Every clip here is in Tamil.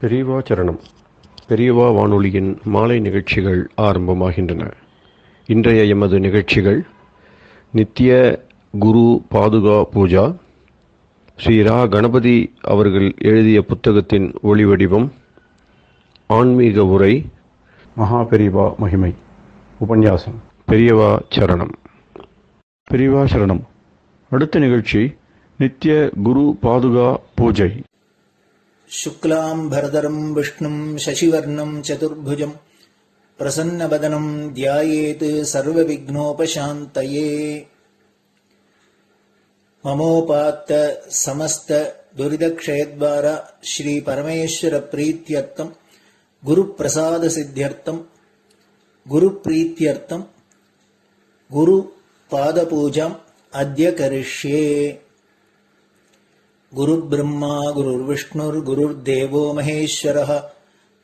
பெரியவா சரணம். பெரியவா வானொலியின் மாலை நிகழ்ச்சிகள் ஆரம்பமாகின்றன. இன்றைய எமது நிகழ்ச்சிகள் நித்திய குரு பாதுகா பூஜா, ஸ்ரீ ரா கணபதி அவர்கள் எழுதிய புத்தகத்தின் ஒளிவடிவம், ஆன்மீக உரை, மகா பெரியவா மகிமை, உபன்யாசம். பெரியவா சரணம். பெரியவா சரணம். அடுத்த நிகழ்ச்சி நித்திய குரு பாதுகா பூஜை. शुक्लां भरदरं विष्णुं शशिवर्णं चतुर्भुजं प्रसन्नवदनं ध्यायेत् सर्वविघ्नोपशान्तये। ममोपात्त समस्त दुरितक्षयद्वारा श्री परमेश्वर प्रीत्यर्थं गुरुप्रसाद सिद्ध्यर्थं गुरुप्रीत्यर्थं गुरुपादपूजाम् अद्य करिष्ये। गुरुर्ब्रह्मा गुरुर्विष्णुर्गुरुर्देवो महेश्वरः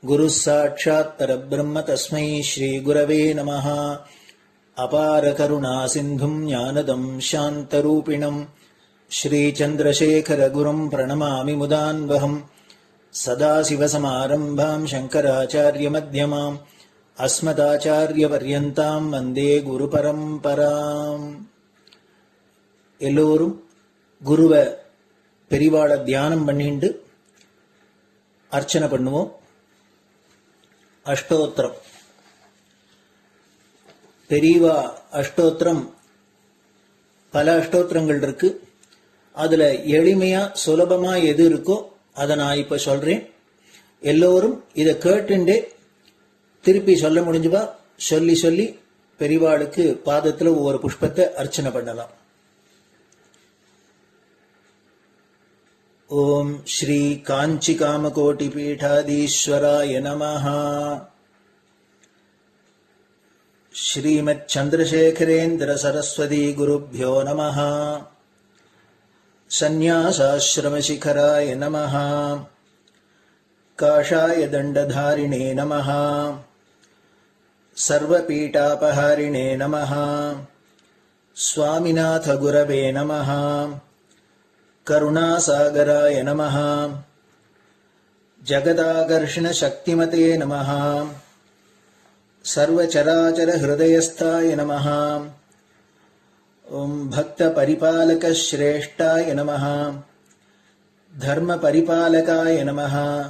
गुरुः साक्षात् परब्रह्म तस्मै श्रीगुरवे नमः। अपारकरुणासिन्धुं ज्ञानदं शान्तरूपिणं श्रीचन्द्रशेखरगुरुं प्रणमामि मुदान्वहम्। सदाशिवसमारम्भां शङ्कराचार्यमध्यमाम् अस्मदाचार्यपर्यन्तां वन्दे गुरुपरम्पराम्. எல்லோரும் குருவை பெரிவாளை தியானம் பண்ணிண்டு அர்ச்சனை பண்ணுவோம். அஷ்டோத்திரம். பெரியவா அஷ்டோத்திரம் பல அஷ்டோத்திரங்கள் இருக்கு. அதுல எளிமையா சுலபமா எது இருக்கோ அதை நான் இப்ப சொல்றேன். எல்லோரும் இதை கேட்டுண்டே திருப்பி சொல்ல முடிஞ்சுவா சொல்லி சொல்லி பெரிவாளுக்கு பாதத்துல ஒவ்வொரு புஷ்பத்தை அர்ச்சனை பண்ணலாம். ओम श्री कांची कामकोटि पीठाधीश्वराय नमः. श्रीमत् चंद्रशेखरेन्द्र सरस्वती गुरुभ्यो नमः. संन्यासाश्रम शिखराय नमः. काषाय दंडधारिणे नमः. सर्वपीठापहारिणे नमः. स्वामिनाथ गुरवे नमः. करुणासागराय नमः. जगदाकर्षण शक्तिमते नमः. सर्वचराचर हृदयस्थाय नमः. ओम भक्त परिपालक श्रेष्ठाय नमः. धर्म परिपालकाय नमः.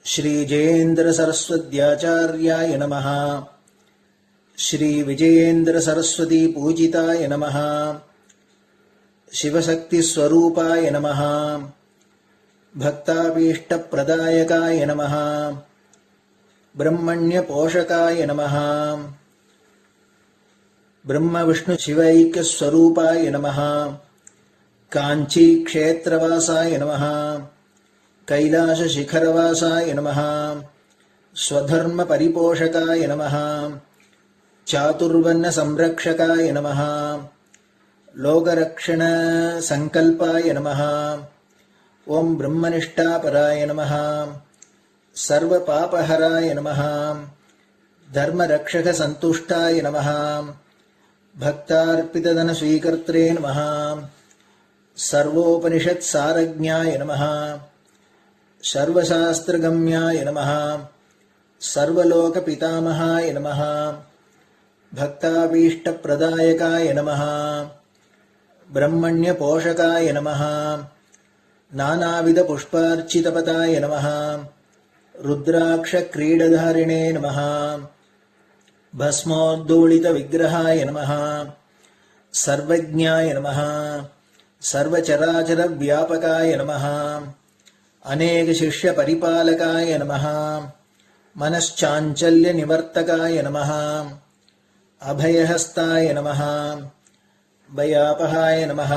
श्री जयेन्द्र सरस्वत्याचार्याय नमः. श्री विजयेन्द्र सरस्वती पूजिताय नमः. शिवशक्ति स्वरूपाय नमः. भक्ताभीष्ट प्रदायकाय नमः. ब्रह्मण्य पोषकाय नमः. ब्रह्म विष्णु शिवैक्य स्वरूपाय नमः. कांची क्षेत्रवासाय नमः. कैलाश शिखरवासाय नमः. स्वधर्म परिपोषकाय नमः. चातुर्वर्ण संरक्षकाय नमः. लोकरक्षण संकल्पाय नमः. ओम ब्रह्मनिष्ठापराय नमः. सर्वपापहराय नमः. धर्मरक्षक संतुष्टाय नमः. भक्तार्पितधन स्वीकर्त्रे नमः. सर्वोपनिषत् सारज्ञाय नमः. सर्वशास्त्रगम्याय नमः. सर्वलोक पितामहाय नमः. भक्ताभीष्ट प्रदायकाय नमः. ब्रह्मण्य पोषकाय नमः. नानाविध पुष्पार्चितपताय नमः. रुद्राक्ष क्रीडधारिणे नमः. भस्मोद्दोलित विग्रहाय नमः. सर्वज्ञाय नमः. सर्वचराचर व्यापकाय नमः. अनेक शिष्य परिपालकाय नमः. मनश्चाञ्चल्य निवर्तकाय नमः. अभयहस्ताय नमः. भयापहाय नमः.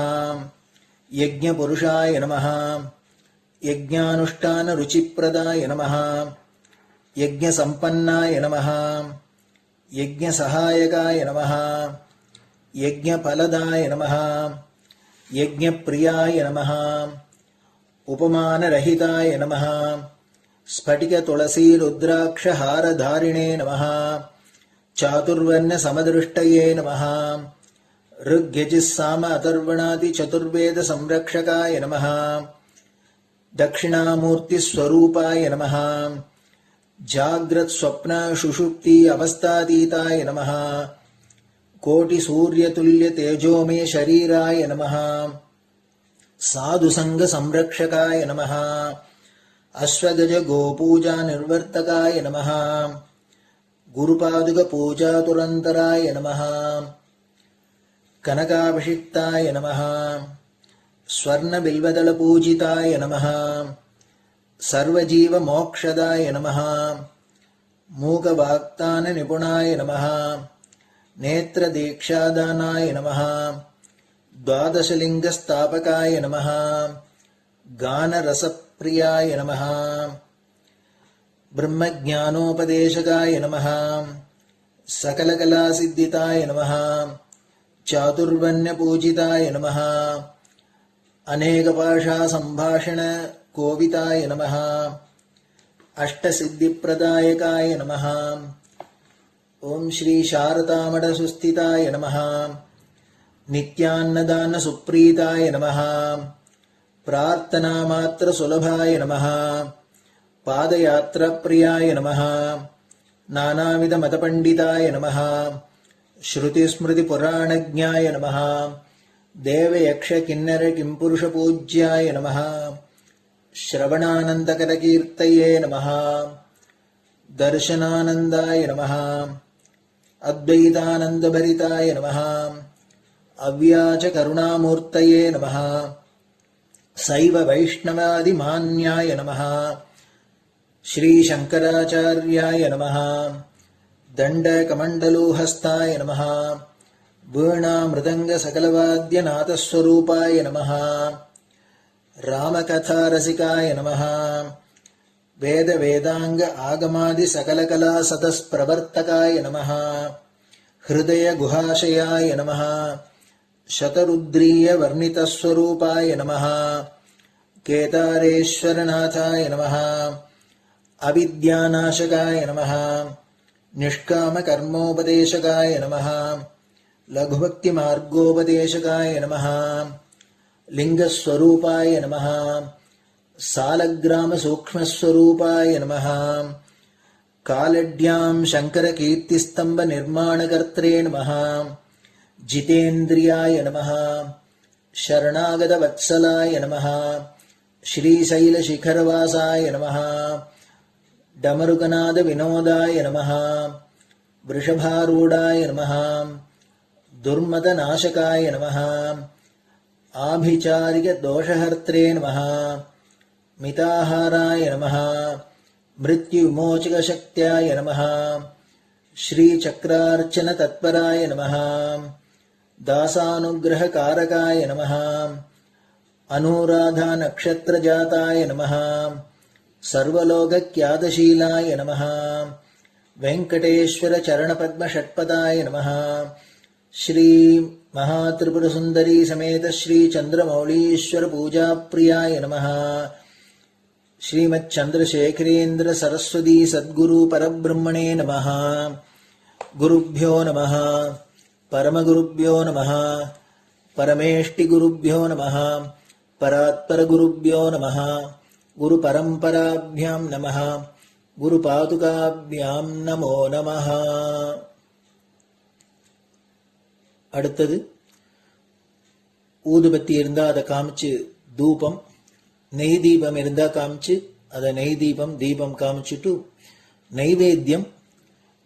यज्ञपुरुषाय नमः. यज्ञानुष्ठान रुचिप्रदाय नमः. यज्ञसम्पन्नाय नमः. यज्ञसहायकाय नमः. यज्ञफलदाय नमः. यज्ञप्रियाय नमः. उपमानरहिताय नमः. स्फटिक तुलसी रुद्राक्ष हारधारिणे नमः. चातुर्वर्ण समदृष्टये नमः. ऋग्यजुस्साम अथर्वणादि चतुर्वेद संरक्षकाय नमः. दक्षिणामूर्तिस्वरूपाय नमः जाग्रत् स्वप्न सुषुप्ति अवस्थातीताय नमः कोटिसूर्यतुल्यतेजोमय शरीराय नमः साधुसङ्गसंरक्षकाय नमः अश्वगज गोपूजा निर्वर्तकाय नमः गुरुपादुकपूजातुरन्तराय नमः कनकाभिषिक्ताय नमः स्वर्णबिल्वदलपूजिताय नमः सर्वजीवमोक्षदाय नमः मूकवाक्ताननिपुणाय नमः नेत्रदीक्षादानाय नमः द्वादशलिङ्गस्थापकाय नमः गानरसप्रियाय नमः ब्रह्मज्ञानोपदेशकाय नमः सकलकलासिद्धिताय नमः चातुर्वर्ण्यपूजिताय नमः अनेकभाषासम्भाषण कोविताय नमः अष्टसिद्धिप्रदायकाय नमः ओम श्री शारदामठसुस्थिताय नमः नित्यान्नदानसुप्रीताय नमः प्रार्थनामात्रसुलभाय नमः पादयात्राप्रियाय नमः नानाविधमतपण्डिताय नमः श्रुतिस्मृतिपुराणज्ञाय नमः देवयक्षकिन्नरकिंपुरुषपूज्याय नमः श्रवणानन्दकरकीर्तये नमः दर्शनानन्दाय नमः अद्वैतानन्दभरिताय नमः अव्याजकरुणामूर्तये नमः शैव वैष्णवादिमान्याय नमः श्रीशङ्कराचार्याय नमः दण्डकमण्डलोहस्ताय नमः वीणामृदङ्गसकलवाद्यनाथस्वरूपाय नमः रामकथारसिकाय नमः वेदवेदाङ्ग आगमादिसकलकलासतस्प्रवर्तकाय नमः हृदयगुहाशयाय नमः शतरुद्रीयवर्णितस्वरूपाय नमः केदारेश्वरनाथाय नमः अविद्यानाशकाय नमः निष्कामकर्मोपदेशकाय नमः लघुभक्तिमार्गोपदेशकाय नमः लिङ्गस्वरूपाय नमः सालग्रामसूक्ष्मस्वरूपाय नमः कालड्यां शङ्करकीर्तिस्तम्भनिर्माणकर्त्रे नमः जितेन्द्रियाय नमः शरणागतवत्सलाय नमः श्रीशैलशिखरवासाय नमः डमरुकनादविनोदाय नमः वृषभारूढाय नमः दुर्मदनाशकाय नमः आभिचारिकदोषहर्त्रे नमः मिताहाराय नमः मृत्युविमोचकशक्त्याय नमः श्रीचक्रार्चनतत्पराय नमः दासानुग्रहकारकाय नमः अनुराधानक्षत्रजाताय नमः सर्वलोकख्यातशीलाय नमः वेङ्कटेश्वरचरणपद्मषट्पदाय नमः श्री महात्रिपुरसुन्दरी समेत श्री चन्द्रमौलीश्वर पूजाप्रियाय नमः श्रीमच्चन्द्रशेखरेन्द्र सरस्वती सद्गुरु परब्रह्मणे नमः गुरुभ्यो नमः परमगुरुभ्यो नमः परमेष्टिगुरुभ्यो नमः परात्परगुरुभ्यो नमः गुरुपरम्पराभ्यां नमः गुरुपादुकाभ्यां नमो नमः. அடுத்தது ஊதுபத்தி இருந்தா அதை காமிச்சு தூபம், நெய் தீபம் இருந்தா காமிச்சு அதை நெய் தீபம் தீபம் காமிச்சுட்டு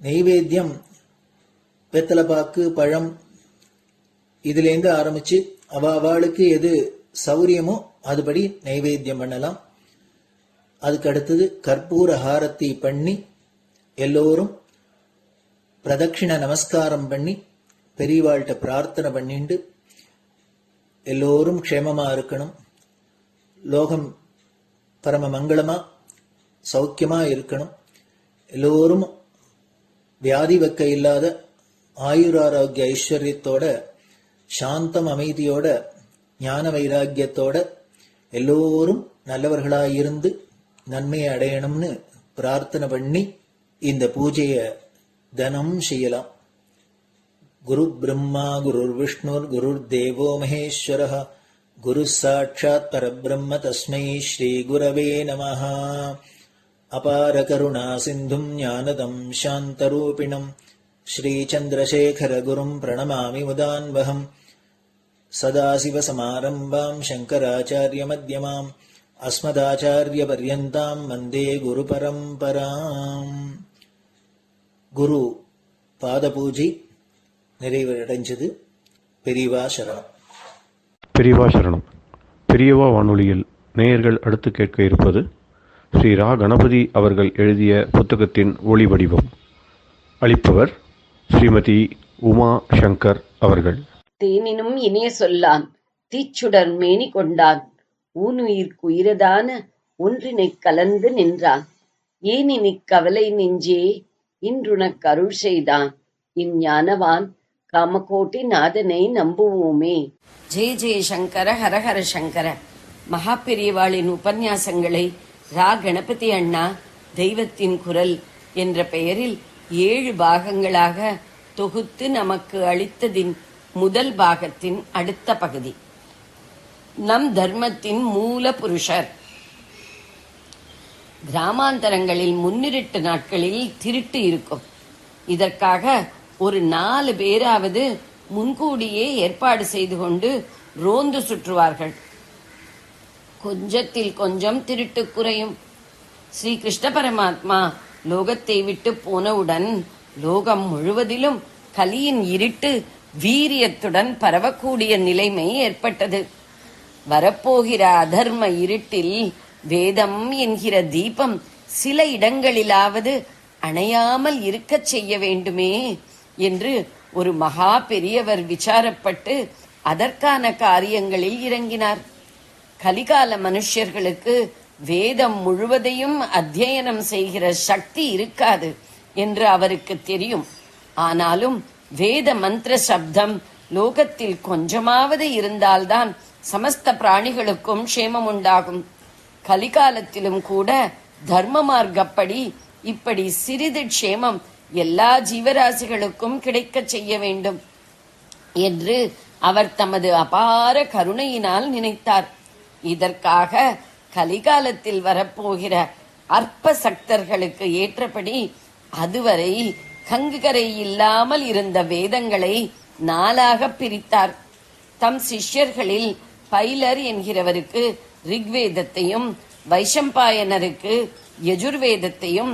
நைவேத்தியம் வெத்தலைப்பாக்கு பழம் இதுலேருந்து ஆரம்பிச்சு அவளுக்கு எது சௌரியமோ அதுபடி நைவேத்தியம் பண்ணலாம். அதுக்கு அடுத்தது கற்பூர ஹாரத்தி பண்ணி எல்லோரும் பிரதட்சிண நமஸ்காரம் பண்ணி பெரியவாள்கிட்ட பிரார்த்தனை பண்ணிண்டு எல்லோரும் க்ஷேமமா இருக்கணும், லோகம் பரம மங்களமா சௌக்கியமா இருக்கணும், எல்லோரும் வியாதி வெக்க இல்லாத ஆயுராரோக்கிய ஐஸ்வர்யத்தோட சாந்தம் அமைதியோட ஞான வைராக்கியத்தோட எல்லோரும் நல்லவர்களாயிருந்து நன்மையை அடையணும்னு பிரார்த்தனை பண்ணி இந்த பூஜையை தினம் செய்யலாம். குரு பிரம்மா குருர் விஷ்ணுர் குருர் தேவோ மகேஸ்வரः குரு சாட்சாத் பரபிரம்ம தஸ்மை ஸ்ரீ குரவே நமஹ. அபார கருணா சிந்தும் ஞானதம் சாந்தரூபிணம் ஸ்ரீ சந்திரசேகர குரும் பிரணமாமி முதான்வகம். சதாசிவசமாரம்பாம் சங்கராச்சாரிய மத்யமாம் அஸ்மதாச்சாரிய பர்யந்தாம் வந்தே குரு பரம்பராம். குரு பாத பூஜை நிறைவடைஞ்சது. பெரியவா சரணம். பெரியவா சரணம். பெரியவா வானொலியில் நேயர்கள் அடுத்து கேட்க இருப்பது ஸ்ரீ ரா கணபதி அவர்கள் எழுதிய புத்தகத்தின் ஒளி வடிவம். அளிப்பவர் ஸ்ரீமதி உமா சங்கர் அவர்கள். தேனினும் இனிய சொல்லான் தீச்சுடர் மேனி கொண்டான் ஊனுயிர்க்குயிரதான ஒன்றினைக் கலந்து நின்றான் ஏனினிக் கவலை நெஞ்சே இன்றுனக் அருள் செய்தான் இஞ்ஞானவான் காமகோட்டி நாதனை நம்புவோமே. ஜெய ஜெய சங்கர ஹரஹர சங்கர. மகா பெரியவாளின் உபன்யாசங்களை ரா கணபதி அண்ணா தெய்வத்தின் குரல் என்ற பெயரில் 7 பாகங்களாக தொகுத்து நமக்கு அளித்ததின் முதல் பாகத்தின் அடுத்த பகுதி. நம் தர்மத்தின் மூல புருஷர். கிராமாந்தரங்களில் முன்னிருட்டு நாட்களில் திருட்டு இருக்கும். இதற்காக ஒரு 4 பேராவது முன்கூடியே ஏற்பாடு செய்து கொண்டு ரோந்து சுற்றுவார்கள். கொஞ்சத்தில் கொஞ்சம் திருட்டு குறையும். ஸ்ரீ கிருஷ்ண பரமாத்மா லோகத்தை விட்டு போனவுடன் லோகம் முழுவதிலும் கலியின் இருட்டு வீரியத்துடன் பரவக்கூடிய நிலைமை ஏற்பட்டது. வரப்போகிற அதர்ம இருட்டில் வேதம் என்கிற தீபம் சில இடங்களிலாவது அணையாமல் இருக்கச் செய்ய வேண்டுமே என்று ஒரு மகா பெரியவர் விசாரப்பட்டு அதற்கான காரியங்களில் இறங்கினார். கலிகால மனுஷர்களுக்கு வேதம் முழுவதையும் அத்தியனம் செய்கிற சக்தி இருக்காது என்று அவருக்கு தெரியும். ஆனாலும் வேத மந்திர சப்தம் லோகத்தில் கொஞ்சமாவது இருந்தால்தான் சமஸ்த பிராணிகளுக்கும் க்ஷேமம் உண்டாகும். கலிகாலத்திலும் கூட தர்ம மார்க்கப்படி இப்படி சிறிது க்ஷேமம் எல்லா ஜீவராசிகளுக்கும் கிடைக்க செய்ய வேண்டும் என்று அவர் தமது அபார கருணையினால் நினைத்தார். இதற்காக கலிகாலத்தில் வரப்போகிற அற்ப சக்தர்களுக்கு ஏற்றபடி அதுவரை கங்குகரை இல்லாமல் இருந்த வேதங்களை 4ஆக பிரித்தார். தம் சிஷ்யர்களில் பைலர் என்கிறவருக்கு ரிக்வேதத்தையும், வைஷம்பாயனருக்கு யஜுர்வேதத்தையும்,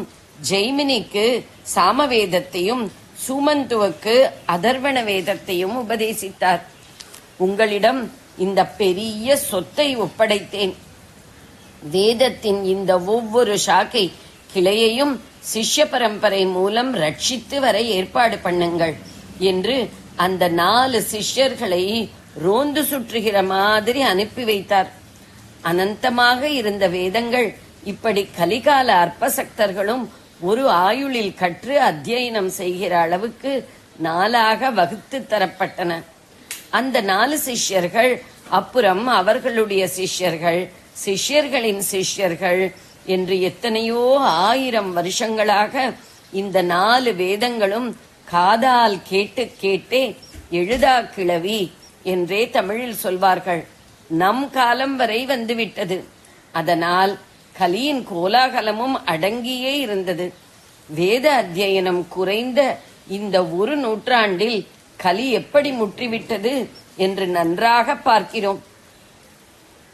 ஜெய்மினிக்கு சாமவேதத்தையும், சூமந்துவுக்கு அதர்வண வேதத்தையும் உபதேசித்தார். உங்களிடம் இந்த பெரிய சொத்தை ஒப்படைத்தேன். வேதத்தின் இந்த ஒவ்வொரு சாக்கை கிளையையும் சிஷ்ய பரம்பரை மூலம் ரட்சித்து வர ஏற்பாடு பண்ணுங்கள் என்று அந்த 4 சிஷ்யர்களை ரோந்து சுற்றுகிற மாதிரி அனுப்பி வைத்தார். அனந்தமாக இருந்த வேதங்கள் இப்படி கலிகால அற்பசக்தர்களும் ஒரு ஆயுளில் கற்று அத்தியனம் செய்கிற அளவுக்கு 4ஆக வகுத்து தரப்பட்டன. அந்த 4 சிஷ்யர்கள் அப்புறம் அவர்களுடைய சிஷ்யர்கள், சிஷ்யர்களின் சிஷ்யர்கள் என்று எத்தனையோ 1000 வருஷங்களாக இந்த 4 வேதங்களும் காதால் கேட்டு கேட்டே எழுதா கிளவி என்றே தமிழில் சொல்வார்கள். நம் காலம் வரை வந்துவிட்டது. அதனால் கலியின் கோலாகலமும் அடங்கியே இருந்தது. வேத அத்தியனம் குறைந்த இந்த 1 நூற்றாண்டில் கலி எப்படி முற்றிவிட்டது என்று நன்றாக பார்க்கிறோம்.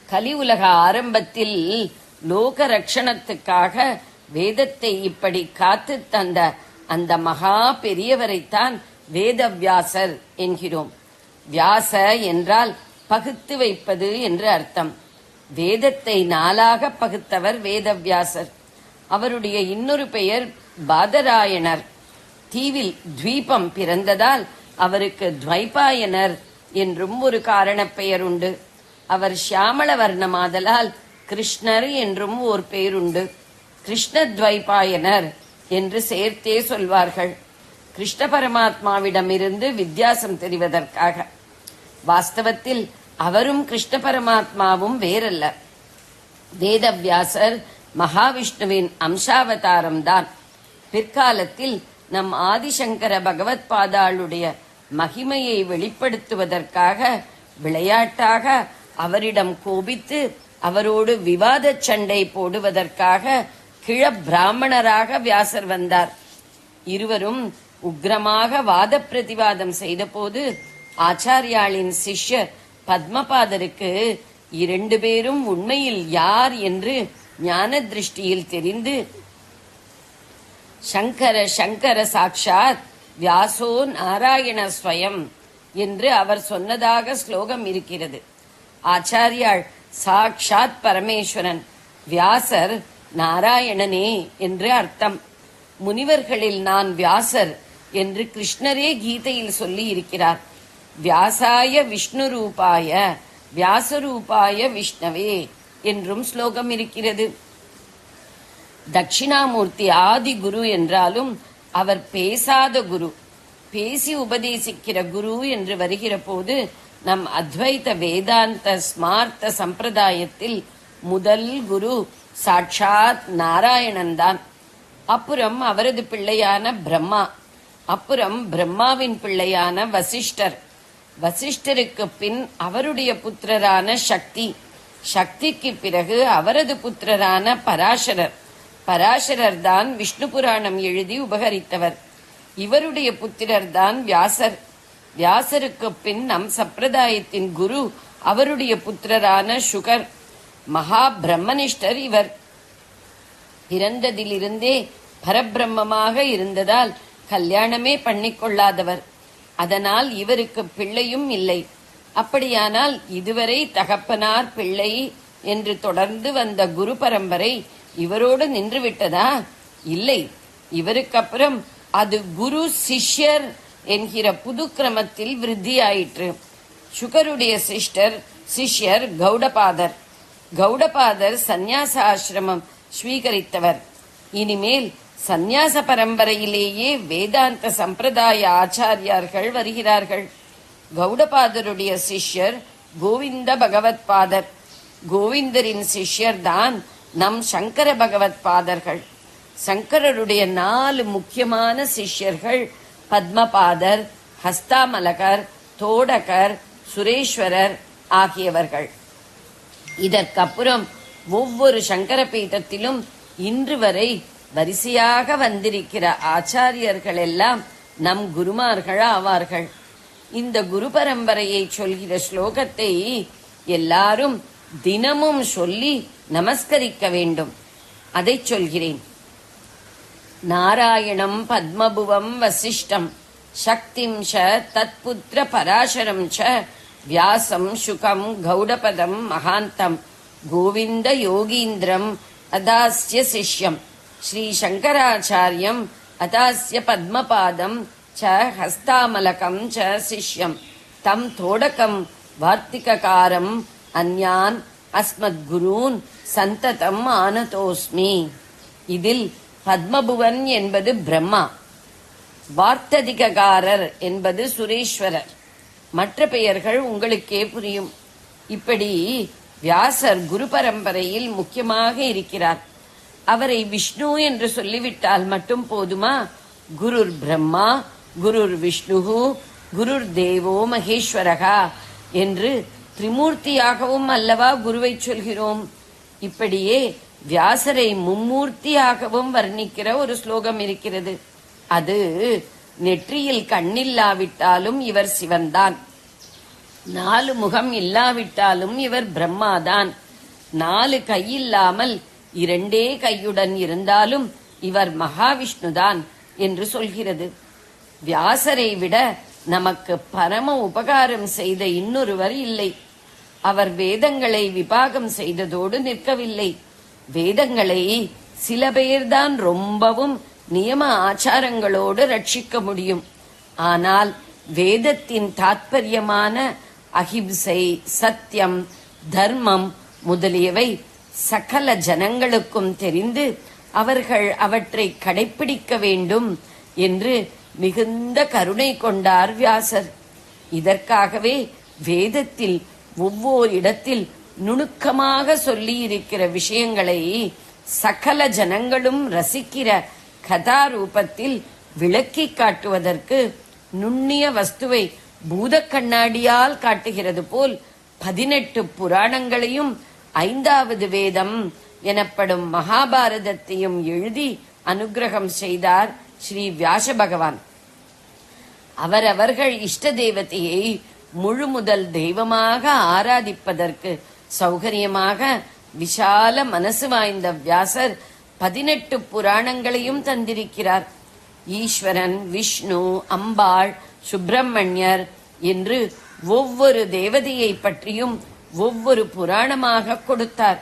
கலி உலக ஆரம்பத்தில் லோக ரட்சணத்துக்காக வேதத்தை இப்படி காத்து தந்த அந்த மகா பெரியவரைத்தான் வேதவியாசர் என்கிறோம். வியாச என்றால் பகுத்து வைப்பது என்று அர்த்தம். வேதத்தை 4ஆக பகுத்தவர் வேதவியாசர். அவருடைய இன்னொரு பெயர் பாதராயணர். தீவில் துவீபம் பிறந்ததால் அவருக்கு துவைபாயனர் என்றும் ஒரு காரண பெயர் உண்டு. அவர் சியாமள வர்ணமாதலால் கிருஷ்ணர் என்றும் ஒரு பெயருண்டு. கிருஷ்ண துவைபாயனர் என்று சேர்த்தே சொல்வார்கள். கிருஷ்ண பரமாத்மாவிடமிருந்து வித்தியாசம் தெரிவதற்காக. வாஸ்தவத்தில் அவரும் கிருஷ்ண பரமாத்மாவும் வேறல்ல. வேதவியாசர் மகாவிஷ்ணுவின் அம்சாவதாரம்தான். பிற்காலத்தில் நம் ஆதிசங்கர பகவத் பாதாளுடைய மகிமையை வெளிப்படுத்துவதற்காக விளையாட்டாக அவரிடம் கோபித்து அவரோடு விவாத சண்டை போடுவதற்காக கிழ பிராமணராக வியாசர் வந்தார். இருவரும் உக்ரமாக வாத பிரதிவாதம் செய்தபோது ஆச்சாரியாளின் சிஷ்யர் பத்மபாதருக்கு இரண்டு பேரும் உண்மையில் யார் என்று ஞான திருஷ்டியில் தெரிந்து, சங்கர சங்கர சாட்சாத் வியாசோ நாராயண ஸ்வயம் என்று அவர் சொன்னதாக ஸ்லோகம் இருக்கிறது. ஆச்சாரியாள் சாட்சாத் பரமேஸ்வரன், வியாசர் நாராயணனே என்று அர்த்தம். முனிவர்களில் நான் வியாசர் என்று கிருஷ்ணரே கீதையில் சொல்லி இருக்கிறார். வியாசாய விஷ்ணு ரூபாய வியாசரூபாய விஷ்ணவே என்றும் ஸ்லோகம் இருக்கிறது. தட்சிணாமூர்த்தி ஆதி குரு என்றாலும் அவர் பேசாத குரு, பேசி உபதேசிக்கிற குரு என்று வருகிற போது நம் அத்வைத வேதாந்த ஸ்மார்த்த சம்பிரதாயத்தில் முதல் குரு சாட்சாத் நாராயணன் தான். அப்புறம் அவரது பிள்ளையான பிரம்மா, அப்புறம் பிரம்மாவின் பிள்ளையான வசிஷ்டர், வசிஷ்டருக்கு பின் அவருடைய புத்திரரான சக்தி, சக்திக்கு பிறகு அவரது புத்திரரான பராசரர், பராசரர் தான் விஷ்ணு புராணம் எழுதி உபகரித்தவர். இவருடைய புத்திரர் தான் வியாசர், வியாசருக்கு பின் நம் சம்பிரதாயத்தின் குரு அவருடைய புத்திரரான சுகர், மகா பிரம்மனிஷ்டர் இவர். பிறந்ததிலிருந்தே பரபிரம்மமாக இருந்ததால் கல்யாணமே பண்ணிக்கொள்ளாதவர். அதனால் இவருக்கு பிள்ளையும் இல்லை. அப்படியானால் இதுவரை தகப்பனார் பிள்ளை என்று தொடர்ந்து வந்த குரு பரம்பரை இவரோடு நின்றுவிட்டதா? இல்லை. இவருக்கு அப்புறம் அது குரு சிஷ்யர் என்கிற புது கிரமத்தில் விருத்தியாயிற்று. சுகருடைய சிஷ்யர் கௌடபாதர். கௌடபாதர் சந்நியாச ஆசிரமம் ஸ்வீகரித்தவர். இனிமேல் சந்நியாச பரம்பரையிலேயே வேதாந்த சம்பிரதாய ஆச்சாரியார்கள் வருகிறார்கள். கௌடபாதருடைய சிஷ்யர் கோவிந்த பகவத் பாதர். கோவிந்தரின் சிஷ்யர் தான் நம் சங்கர பகவத் பாதர்கள். சங்கரருடைய 4 முக்கியமான சிஷ்யர்கள் பத்மபாதர், ஹஸ்தாமலகர், தோடகர், சுரேஸ்வரர் ஆகியவர்கள். இதற்கப்புறம் ஒவ்வொரு சங்கர பீఠத்திலும் இன்று வரை வரிசையாக வந்திருக்கிற ஆச்சாரியர்கள் எல்லாம் நம் குருமார்கள் ஆவார்கள். இந்த குரு பரம்பரையை சொல்கிற ஸ்லோகத்தை எல்லாரும் தினமும் சொல்லி நமஸ்கரிக்க வேண்டும். அதை சொல்கிறேன். நாராயணம் பத்மபுவம் வசிஷ்டம் சக்திம் ச தத்புத்திர பராசரம் ச வியாசம் சுகம் கௌடபதம் மகாந்தம் கோவிந்த யோகீந்திரம் அதாஸ்ய சிஷ்யம் ஸ்ரீ சங்கராச்சாரியம் அதாஸ்ய பத்மபாதம் ச ஹஸ்தாமலகம் ச சிஷ்யம் தம் தோடகம் வார்த்திகாரம் அந்யான் அஸ்மத் குரூன் சந்ததம் ஆனதோஸ்மி. இதில் பத்மபுவன் என்பது பிரம்மா, வார்த்ததிகாரர் என்பது சுரேஸ்வரர். மற்ற பெயர்கள் உங்களுக்கே புரியும். இப்படி வியாசர் குரு பரம்பரையில் முக்கியமாக இருக்கிறார். அவரை விஷ்ணு என்று சொல்லிவிட்டால் மட்டும் போதுமா? குருர் பிரம்மா, குருர் விஷ்ணுகு, குருர் தேவோ மகேஸ்வரகா என்று திரிமூர்த்தியாகவும் அல்லவா குருவை சொல்கிறோம். இப்படியே வியாசரை மும்மூர்த்தியாகவும் வர்ணிக்கிற ஒரு ஸ்லோகம் இருக்கிறது. அது நெற்றியில் கண்ணில்லாவிட்டாலும் இவர் சிவன்தான், 4 முகம் இல்லாவிட்டாலும் இவர் பிரம்மாதான், 4 கையில்லாமல் 2 கையுடன் இருந்தாலும் இவர் மகாவிஷ்ணுதான் என்று சொல்கிறது. வியாசரை விட நமக்கு பரம உபகாரம் செய்த இன்னொருவர் இல்லை. அவர் வேதங்களை விபாகம் செய்ததோடு நிற்கவில்லை. வேதங்களை சில பேர்தான் ரொம்பவும் நியம ஆச்சாரங்களோடு ரட்சிக்க முடியும். ஆனால் வேதத்தின் தாத்பரியமான அஹிம்சை, சத்தியம், தர்மம் முதலியவை சகல ஜனங்களுக்கும் தெரிந்து அவர்கள் அவற்றை கடைப்பிடிக்க வேண்டும் என்று மிகுந்த கருணை கொண்டார் வியாசர். இதற்காகவே வேதத்தில் ஒவ்வொரு இடத்தில் நுணுக்கமாக சொல்லி இருக்கிற விஷயங்களை சகல ஜனங்களும் ரசிக்கிற கதா ரூபத்தில் விளக்கி காட்டுவதற்கு நுண்ணிய வஸ்துவை பூத கண்ணாடியால் காட்டுகிறது போல் 18 புராணங்களையும் 5வது வேதம் எனப்படும் மகாபாரதத்தையும் எழுதி அனுக்கிரகம் செய்தார் ஸ்ரீ வியாச பகவான். அவரவர்கள் இஷ்ட தேவதையை முழு முதல் தெய்வமாக ஆராதிப்பதற்கு சௌகரியமாக விஷால மனசு வாய்ந்த வியாசர் 18 புராணங்களையும் தந்திருக்கிறார். ஈஸ்வரன், விஷ்ணு, அம்பாள், சுப்பிரமணியர் என்று ஒவ்வொரு தேவதையை பற்றியும் ஒவ்வொரு புராணமாக கொடுத்தார்.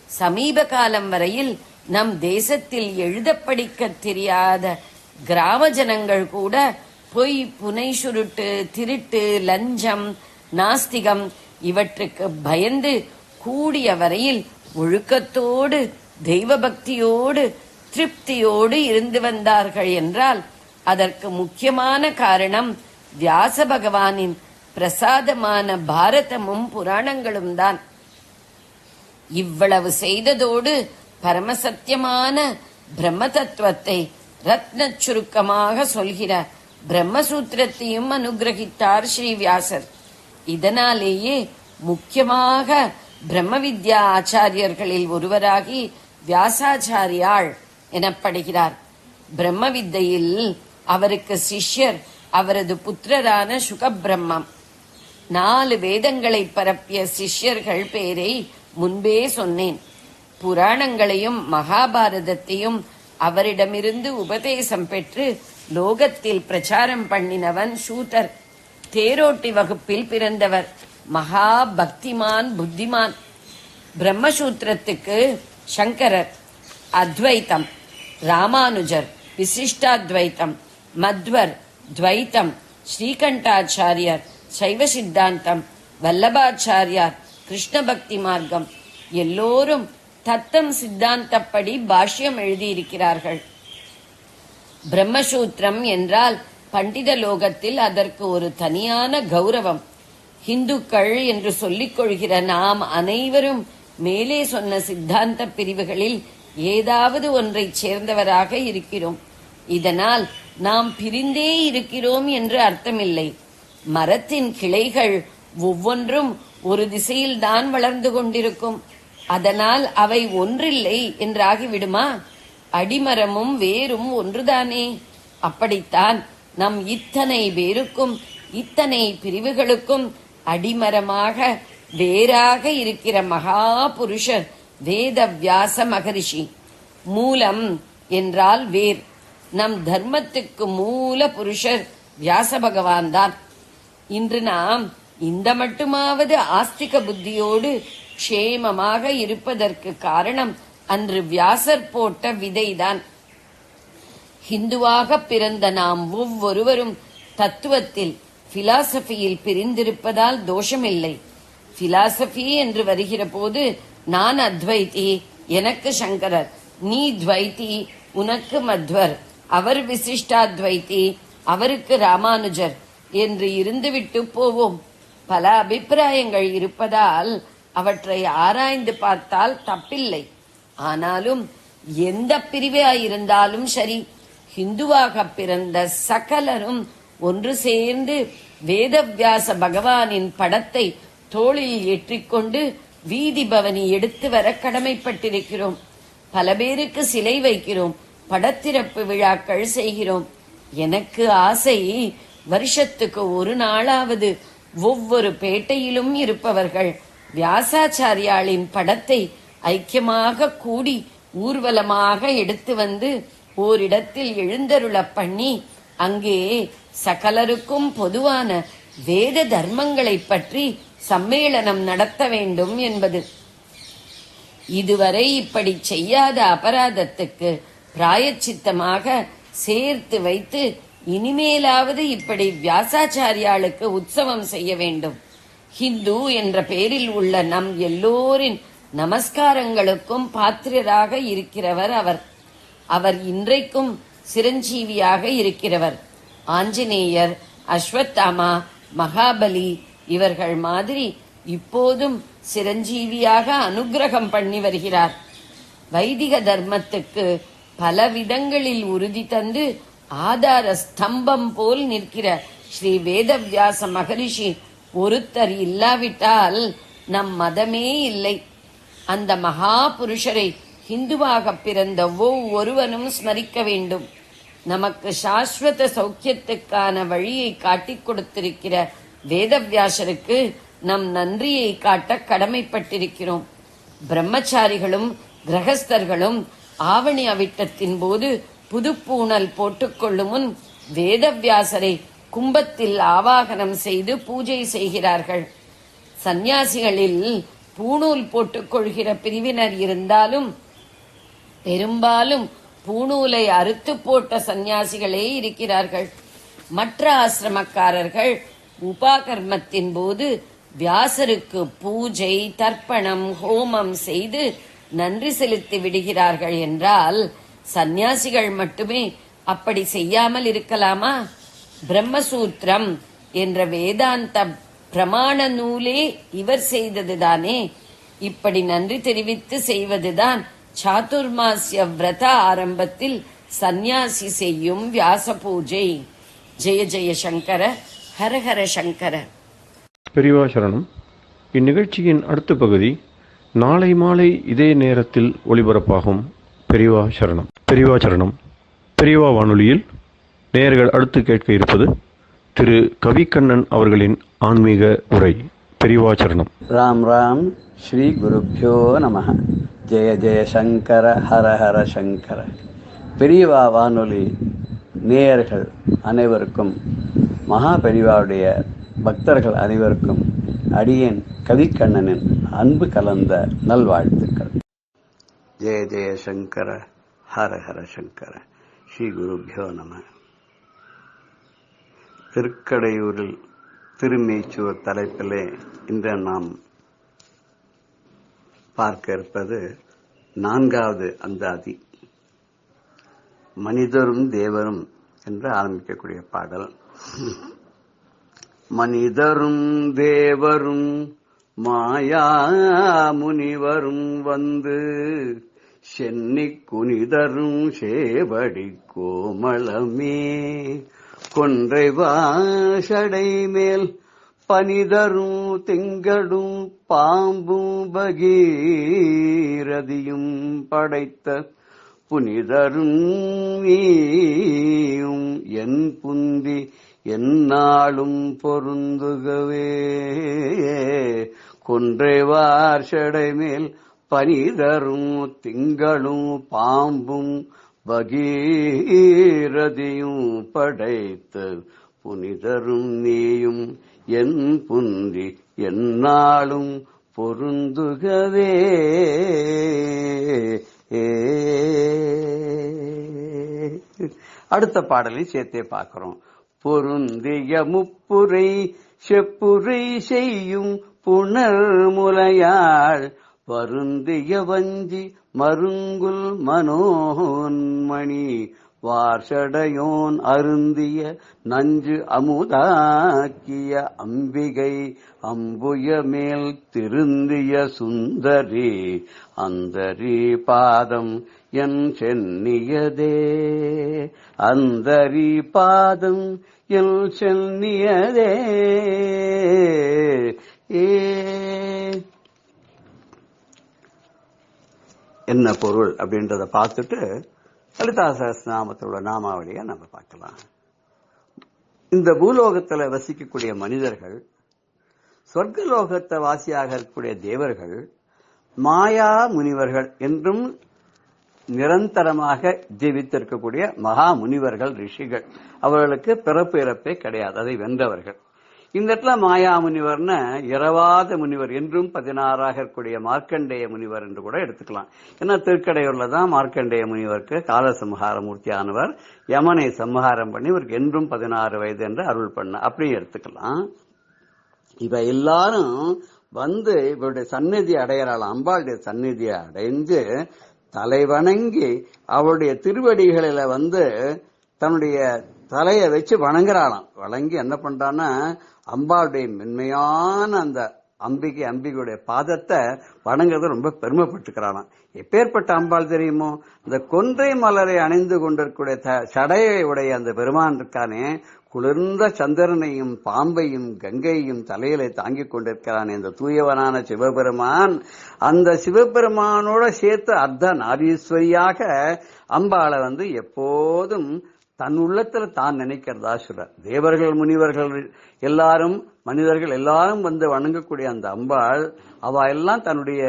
சமீப காலம் வரையில் நம் தேசத்தில் எழுத படிக்க தெரியாத கிராம ஜனங்கள் கூட பொய், புனை சுருட்டு, திருட்டு, லஞ்சம், நாஸ்திகம் இவற்றுக்கு பயந்து கூடிய வரையில் ஒழுக்கத்தோடு தெய்வ பக்தியோடு திருப்தியோடு இருந்து வந்தார்கள் என்றால் அதற்கு முக்கியமான காரணம் வியாச பகவானின் பிரசாதமான பாரதமும் புராணங்களும் தான். இவ்வளவு செய்ததோடு பரமசத்தியமான பிரம்ம தத்துவத்தை ரத்ன சுருக்கமாக சொல்கிற பிரம்மசூத்திரத்தையும் அனுகிரகித்தார் ஸ்ரீ வியாசர். இதனாலேயே முக்கியமாக பிரம்ம வித்யா ஆச்சாரியர்களில் ஒருவராகி வியாசாச்சாரியாள் எனப்படுகிறார். பிரம்ம வித்தையில் அவருக்கு சிஷ்யர் அவரது புத்திரரான சுகபிரம்மம். 4 வேதங்களை பரப்பிய சிஷ்யர்கள் பேரை முன்பே சொன்னேன். புராணங்களையும் மகாபாரதத்தையும் அவரிடமிருந்து உபதேசம் பெற்று லோகத்தில் பிரச்சாரம் பண்ணினவன் சூதர். தேரோட்டி வகுப்பில் பிறந்தவர். மகா பக்திமான், புத்திமான். பிரம்மசூத்திரத்துக்கு சங்கரர், அத்வைத்தம், ராமானுஜர் விசிஷ்டாத்வைத்தம், மத்வர் துவைத்தம், ஸ்ரீகண்டாச்சாரியார் சைவ சித்தாந்தம், வல்லபாச்சாரியார் கிருஷ்ண பக்தி மார்க்கம் எல்லோரும் தத்தம் சித்தாந்தப்படி பாஷ்யம் எழுதியிருக்கிறார்கள். பிரம்மசூத்திரம் என்றால் பண்டித லோகத்தில் அதற்கு ஒரு தனியான கௌரவம். இந்துக்கள் என்று சொல்லிக் கொள்கிற நாம் அனைவரும் மேலே சொன்ன சித்தாந்த பிரிவுகளில் ஏதாவது ஒன்றை சேர்ந்தவராக இருக்கிறோம். இதனால் நாம் பிரிந்தே இருக்கிறோம் என்று அர்த்தமில்லை. மரத்தின் கிளைகள் ஒவ்வொன்றும் ஒரு திசையில்தான் வளர்ந்து கொண்டிருக்கும். அதனால் அவை ஒன்றில்லை என்றாகிவிடுமா? அடிமரமும் வேரும் ஒன்றுதானே. அப்படித்தான் நம் இத்தனை பேருக்கும் இத்தனை பிரிவுகளுக்கும் அடிமரமாக வேறாக இருக்கிற மகா புருஷர் வேத வியாச மகரிஷி. மூலம் என்றால் வேர். நம் தர்மத்துக்கு மூல புருஷர் வியாச பகவான் தான். இன்று நாம் இந்த மட்டுமாவது ஆஸ்திக புத்தியோடு க்ஷேமமாக இருப்பதற்கு காரணம் அன்று வியாசர் போட்ட விதைதான். ஹிந்துவாக பிறந்த நாம் ஒவ்வொருவரும் தத்துவத்தில் பிலாசபியில் பிரிந்திருப்பதால் தோஷமில்லை. பிலாசபி என்று வருகிற போது நான் அத்வைதி, எனக்கு சங்கரர், நீ துவைதி, உனக்கு மத்வர், அவர் விசிஷ்டாத்வைதி, அவருக்கு ராமானுஜர் என்று இருந்துவிட்டு போவோம். பல அபிப்பிராயங்கள் இருப்பதால் அவற்றை ஆராய்ந்து பார்த்தால் தப்பில்லை. ஆனாலும் எந்த பிரிவாயிருந்தாலும் சரி, ஹிந்துவாக பிறந்த சகலரும் ஒன்று சேர்ந்து வேதவியாச பகவானின் படத்தை தோளில் ஏற்றிக்கொண்டு வீதி பவனி எடுத்து வர கடமைப்பட்டிருக்கிறோம். பல பேருக்கு சிலை வைக்கிறோம், படத்திறப்பு விழாக்கள் செய்கிறோம். எனக்கு ஆசை, வருஷத்துக்கு ஒரு நாளாவது ஒவ்வொரு பேட்டையிலும் இருப்பவர்கள் வியாசாச்சாரியாளின் படத்தை ஐக்கியமாக கூடி ஊர்வலமாக எடுத்து வந்து ஓரிடத்தில் எழுந்தருள பண்ணி அங்கே சகலருக்கும் பொதுவான வேத தர்மங்களை பற்றி சம்மேளனம் நடத்த வேண்டும் என்பது. இதுவரை இப்படி செய்யாத அபராதத்துக்கு பிராயச்சித்தமாக சேர்த்து வைத்து இனிமேலாவது இப்படி வியாசாச்சாரியாளுக்கு உற்சவம் செய்ய வேண்டும். ஹிந்து என்ற பெயரில் உள்ள நம் எல்லோரின் நமஸ்காரங்களுக்கும் பாத்திரராக இருக்கிறவர் அவர். அவர் இன்றைக்கும் சிரஞ்சீவியாக இருக்கிறவர். ஆஞ்சநேயர், அஸ்வத்தாமா, மகாபலி இவர்கள் மாதிரி இப்போதும் சிரஞ்சீவியாக அனுக்கிரகம் பண்ணி வருகிறார். வைதிக தர்மத்துக்கு பல விதங்களில் உறுதி தந்து ஆதார ஸ்தம்பம் போல் நிற்கிற ஸ்ரீ வேதவியாச மகரிஷி ஒருத்தர் இல்லாவிட்டால் நம் மதமே இல்லை. அந்த மகா புருஷரை ஹிந்துவாக பிறந்த ஒவ்வொருவனும் ஸ்மரிக்க வேண்டும். நமக்கு சாஸ்வத சௌக்கியத்துக்கான வழியை காட்டிக் கொடுத்திருக்கிற வேதவியாசருக்கு நம் நன்றியை காட்ட கடமைப்பட்டிருக்கிறோம். பிரம்மச்சாரிகளும் கிரகஸ்தர்களும் ஆவணி அவிட்டத்தின் போது புதுப்பூணல் போட்டுக்கொள்ளும் முன் வேதவியாசரை கும்பத்தில் ஆவாகனம் செய்து பூஜை செய்கிறார்கள். சந்நியாசிகளில் பூணூல் போட்டுக்கொள்கிற பிரிவினர் இருந்தாலும் பெரும்பாலும் பூணூலை அறுத்து போட்ட சந்நியாசிகளே இருக்கிறார்கள். மற்ற ஆசிரமக்காரர்கள் உபாகர்மத்தின் போது வியாசருக்கு பூஜை, தர்ப்பணம், ஹோமம் செய்து நன்றி செலுத்தி விடுகிறார்கள் என்றால் சந்நியாசிகள் மட்டுமே அப்படி செய்யாமல் இருக்கலாமா? பிரம்மசூத்திரம் என்ற வேதாந்த பிரமாண நூலே இவர் செய்ததுதானே. இப்படி நன்றி தெரிவித்து செய்வதுதான் சாதுர்மாசிய விரத ஆரம்பத்தில் சந்நியாசி செய்யும் வியாச பூஜை. ஜெய ஜெய சங்கர, ஹரஹர சங்கர. பெரியவா சரணம். இந்நிகழ்ச்சியின் அடுத்த பகுதி நாளை மாலை இதே நேரத்தில் ஒளிபரப்பாகும். பெரியவா சரணம். பெரியவா சரணம். பெரியவா வானொலியில் நேயர்கள் அடுத்து கேட்க இருப்பது திரு கவிக்கண்ணன் அவர்களின் ஆன்மீக உரை. பெரியவா சரணம். ராம் ராம். ஸ்ரீ குருப்யோ நம. ஜெய ஜெய சங்கர, ஹர ஹர சங்கர. பெரியவா வானொலி நேயர்கள் அனைவருக்கும், மகா பெரியவாவுடைய பக்தர்கள் அனைவருக்கும் அடியேன் கவிக்கண்ணனின் அன்பு கலந்த நல்வாழ்த்துக்கள். ஜெய ஜெய சங்கர, ஹர ஹர சங்கர. ஸ்ரீ குருப்யோ நம. திருக்கடையூரில் திருமேச்சூர் தலைப்பிலே இன்று நாம் பார்க்க இருப்பது 4வது அந்தாதி, மனிதரும் தேவரும் என்று ஆரம்பிக்கக்கூடிய பாடல். மனிதரும் தேவரும் மாயா முனிவரும் வந்து சென்னி குனிதரும் சேவடி கோமளமே கொன்றை வாசடை மேல் பனிதரும் திங்களும் பாம்பும் பகீரதியும் படைத்த புனிதரும் நீயும் என் புந்தி எந்நாளும் பொருந்துகவே கொன்றை வார்ஷடை மேல் பனிதரும் திங்களும் பாம்பும் பகீரதியும் படைத்த புனிதரும் நீயும் என் புந்தி எந்நாளும் பொருந்துகவே. அடுத்த பாடலை சேர்த்தே பார்க்கிறோம். பொருந்திய முப்புரை செப்புரை செய்யும் புனர்முலையாள் வருந்திய வஞ்சி மருங்குல் மனோன்மணி வார்ஷடையோன் அருந்திய நஞ்சு அமுதாக்கிய அம்பிகை அம்புய மேல் திருந்திய சுந்தரி அந்தரி பாதம் என் சென்னியதே அந்தரி பாதம் என் சென்னியதே. என்ன பொருள் அப்படின்றத பார்த்துட்டு லலிதா சஹஸ்ரநாமத்தோட நாமாவளியை நம்ம பார்க்கலாம். இந்த பூலோகத்துல வசிக்கக்கூடிய மனிதர்கள், சொர்க்கலோகத்தை வாசியாக இருக்கக்கூடிய தேவர்கள், மாயா முனிவர்கள் என்றும் நிரந்தரமாக ஜீவித்திருக்கக்கூடிய மகா முனிவர்கள், ரிஷிகள், அவர்களுக்கு பிறப்பு இறப்பே கிடையாது, அதை வென்றவர்கள். இந்த இடத்துல மாயா முனிவர்னு இரவாத முனிவர் என்றும் 16ஆக இருக்கக்கூடிய மார்க்கண்டேய முனிவர் என்று கூட எடுத்துக்கலாம். ஏன்னா திருக்கடையூர்ல தான் மார்க்கண்டேய முனிவருக்கு காலசம்ஹார மூர்த்தியானவர் யமனை சம்ஹாரம் பண்ணி இவருக்கு என்றும் 16 வயது என்று அருள் பண்ண, அப்படியும் எடுத்துக்கலாம். இவ எல்லாரும் வந்து இவருடைய சந்நிதி அடையறாள். அம்பாளுடைய சந்நிதியை அடைந்து தலை வணங்கி அவருடைய திருவடிகளில வந்து தன்னுடைய தலையை வச்சு வணங்குறாளாம். வணங்கி என்ன பண்றான்னா அம்பாளுடைய மென்மையான அந்த அம்பிகையுடைய பாதத்தை வணங்குறது ரொம்ப பெருமைப்பட்டுக்கிறானாம். எப்பேற்பட்ட அம்பாள் தெரியுமோ, இந்த கொன்றை மலரை அணிந்து கொண்டிருக்கூடிய சடையை உடைய அந்த பெருமான் இருக்கானே, குளிர்ந்த சந்திரனையும் பாம்பையும் கங்கையும் தலையில தாங்கிக் கொண்டிருக்கிறான் இந்த தூயவனான சிவபெருமான். அந்த சிவபெருமானோட சேர்த்து அர்த்த நாரீஸ்வரியாக அம்பாளை எப்போதும் தன் உள்ளத்துல தான் நினைக்கிறதா சொல்றார். தேவர்கள் முனிவர்கள் எல்லாரும் மனிதர்கள் எல்லாரும் வணங்கக்கூடிய அந்த அம்பாள், அவ எல்லாம் தன்னுடைய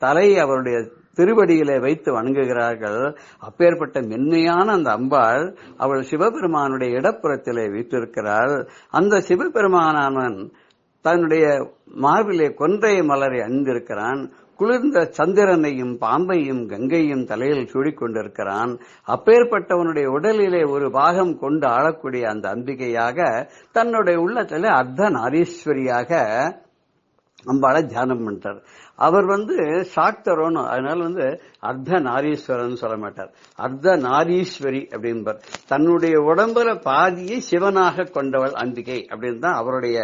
தலையை அவருடைய திருவடியிலே வைத்து வணங்குகிறார்கள். அப்பேற்பட்ட மென்மையான அந்த அம்பாள் அவள் சிவபெருமானுடைய இடப்புறத்திலே வீற்றிருக்கிறாள். அந்த சிவபெருமானவன் தன்னுடைய மார்பிலே கொன்றை மலரை அணிந்திருக்கிறான். குளிர்ந்த சந்திரனையும் பாம்பையும் கங்கையும் தலையில் சூடிக்கொண்டிருக்கிறான். அப்பேற்பட்டவனுடைய உடலிலே ஒரு பாகம் கொண்டு ஆளக்கூடிய அந்த அம்பிகையாக தன்னுடைய உள்ளத்திலே அர்த்த நாரீஸ்வரியாக அம்பாளை தியானம் பண்றார். அவர் சாக்தரோன்னு, அதனால அர்த்த நாரீஸ்வரன் சொல்ல மாட்டார், அர்த்த நாரீஸ்வரி அப்படின்பார். தன்னுடைய உடம்புல பாதியை சிவனாக கொண்டவள் அம்பிகை அப்படின்னு தான் அவருடைய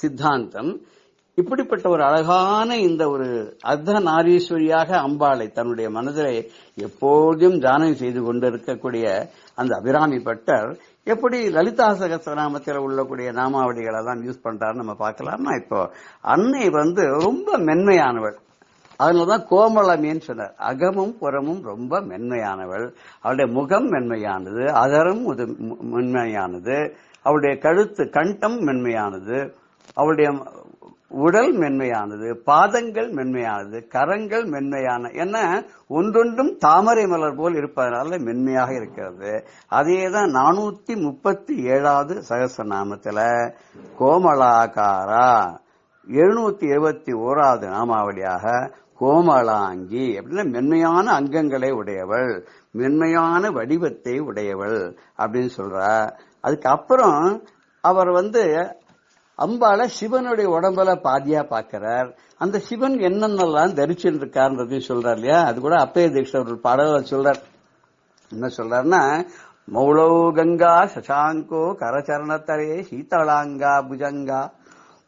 சித்தாந்தம். இப்படிப்பட்ட ஒரு அழகான இந்த ஒரு அர்த்த நாரீஸ்வரியாக அம்பாளை தன்னுடைய மனதிலே எப்போதும் தியானம் செய்து கொண்டிருக்கக்கூடிய அந்த அபிராமி பட்டர் எப்படி லலிதா சகஸ்ரநாமத்தில் உள்ளக்கூடிய நாமாவளிகளை எல்லாம் யூஸ் பண்றாரு நம்ம பார்க்கலாமா. இப்போ அன்னை ரொம்ப மென்மையானவள், அதனாலதான் கோமளமேன்னு சொன்னார். அகமும் புறமும் ரொம்ப மென்மையானவள். அவளுடைய முகம் மென்மையானது, அதரம் மென்மையானது, அவளுடைய கழுத்து கண்டம் மென்மையானது, அவளுடைய உடல் மென்மையானது, பாதங்கள் மென்மையானது, கரங்கள் மென்மையான, என்ன ஒன்றொன்றும் தாமரை மலர் போல் இருப்பதனால மென்மையாக இருக்கிறது. அதேதான் 437வது சகஸ்ரநாமத்துல கோமலாகாரா, 771வது நாமாவளியாக கோமலாங்கி அப்படின்னா மென்மையான அங்கங்களை உடையவள், மென்மையான வடிவத்தை உடையவள் அப்படின்னு சொல்றா. அதுக்கப்புறம் அவர் அம்பாளை சிவனுடைய உடம்புல பாதியா பாக்கிறார். அந்த சிவன் என்னென்னலாம் தரிச்சுட்டு இருக்காருன்றதையும் சொல்றார் இல்லையா. அது கூட அப்பய தீட்சர் ஒரு பாடல சொல்றார். என்ன சொல்றாருன்னா, மௌளோ கங்கா சசாங்கோ கரச்சரணத்தரே சீதளாங்கா புஜங்கா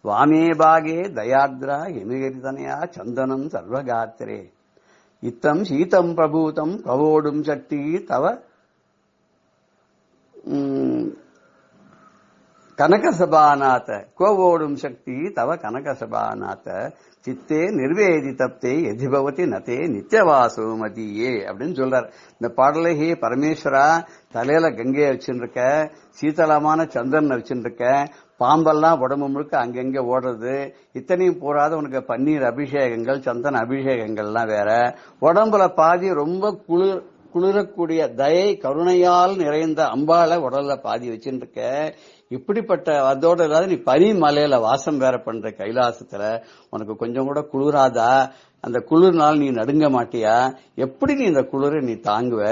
வாமே பாகே தயாத்ரா ஹிமகிரிதனயா சந்தனம் சர்வகாத்திரே இத்தம் சீதம் பிரபூதம் பிரவோடும் சக்தி தவ கனகசபாநாத கோவோடும் சக்தி தவ கனகசபாநாத சித்தே நிர்வேதிதப்தே எதிபவதி நதே நித்தியவாசுமதியே அப்படின்னு சொல்றார். இந்த பாடலை, ஹே பரமேஸ்வரா, தலையில கங்கையை வச்சுருக்க, சீதளமான சந்திரனை வச்சுருக்க, பாம்பெல்லாம் உடம்பு முழுக்க அங்கங்க ஓடுறது, இத்தனையும் போறாத உனக்கு பன்னீர் அபிஷேகங்கள் சந்தன அபிஷேகங்கள்லாம் வேற, உடம்புல பாதி ரொம்ப குளிரக்கூடிய தயை கருணையால் நிறைந்த அம்பாளை உடல்ல பாதி வச்சுருக்க. இப்படிப்பட்ட அதோட இல்லாத நீ பனிமலையில வாசம் வேற பண்ற கைலாசத்துல உனக்கு கொஞ்சம் கூட குளிராதா? அந்த குளிர்னால நீ நடுங்க மாட்டியா? எப்படி நீ இந்த குளிரை நீ தாங்குவ?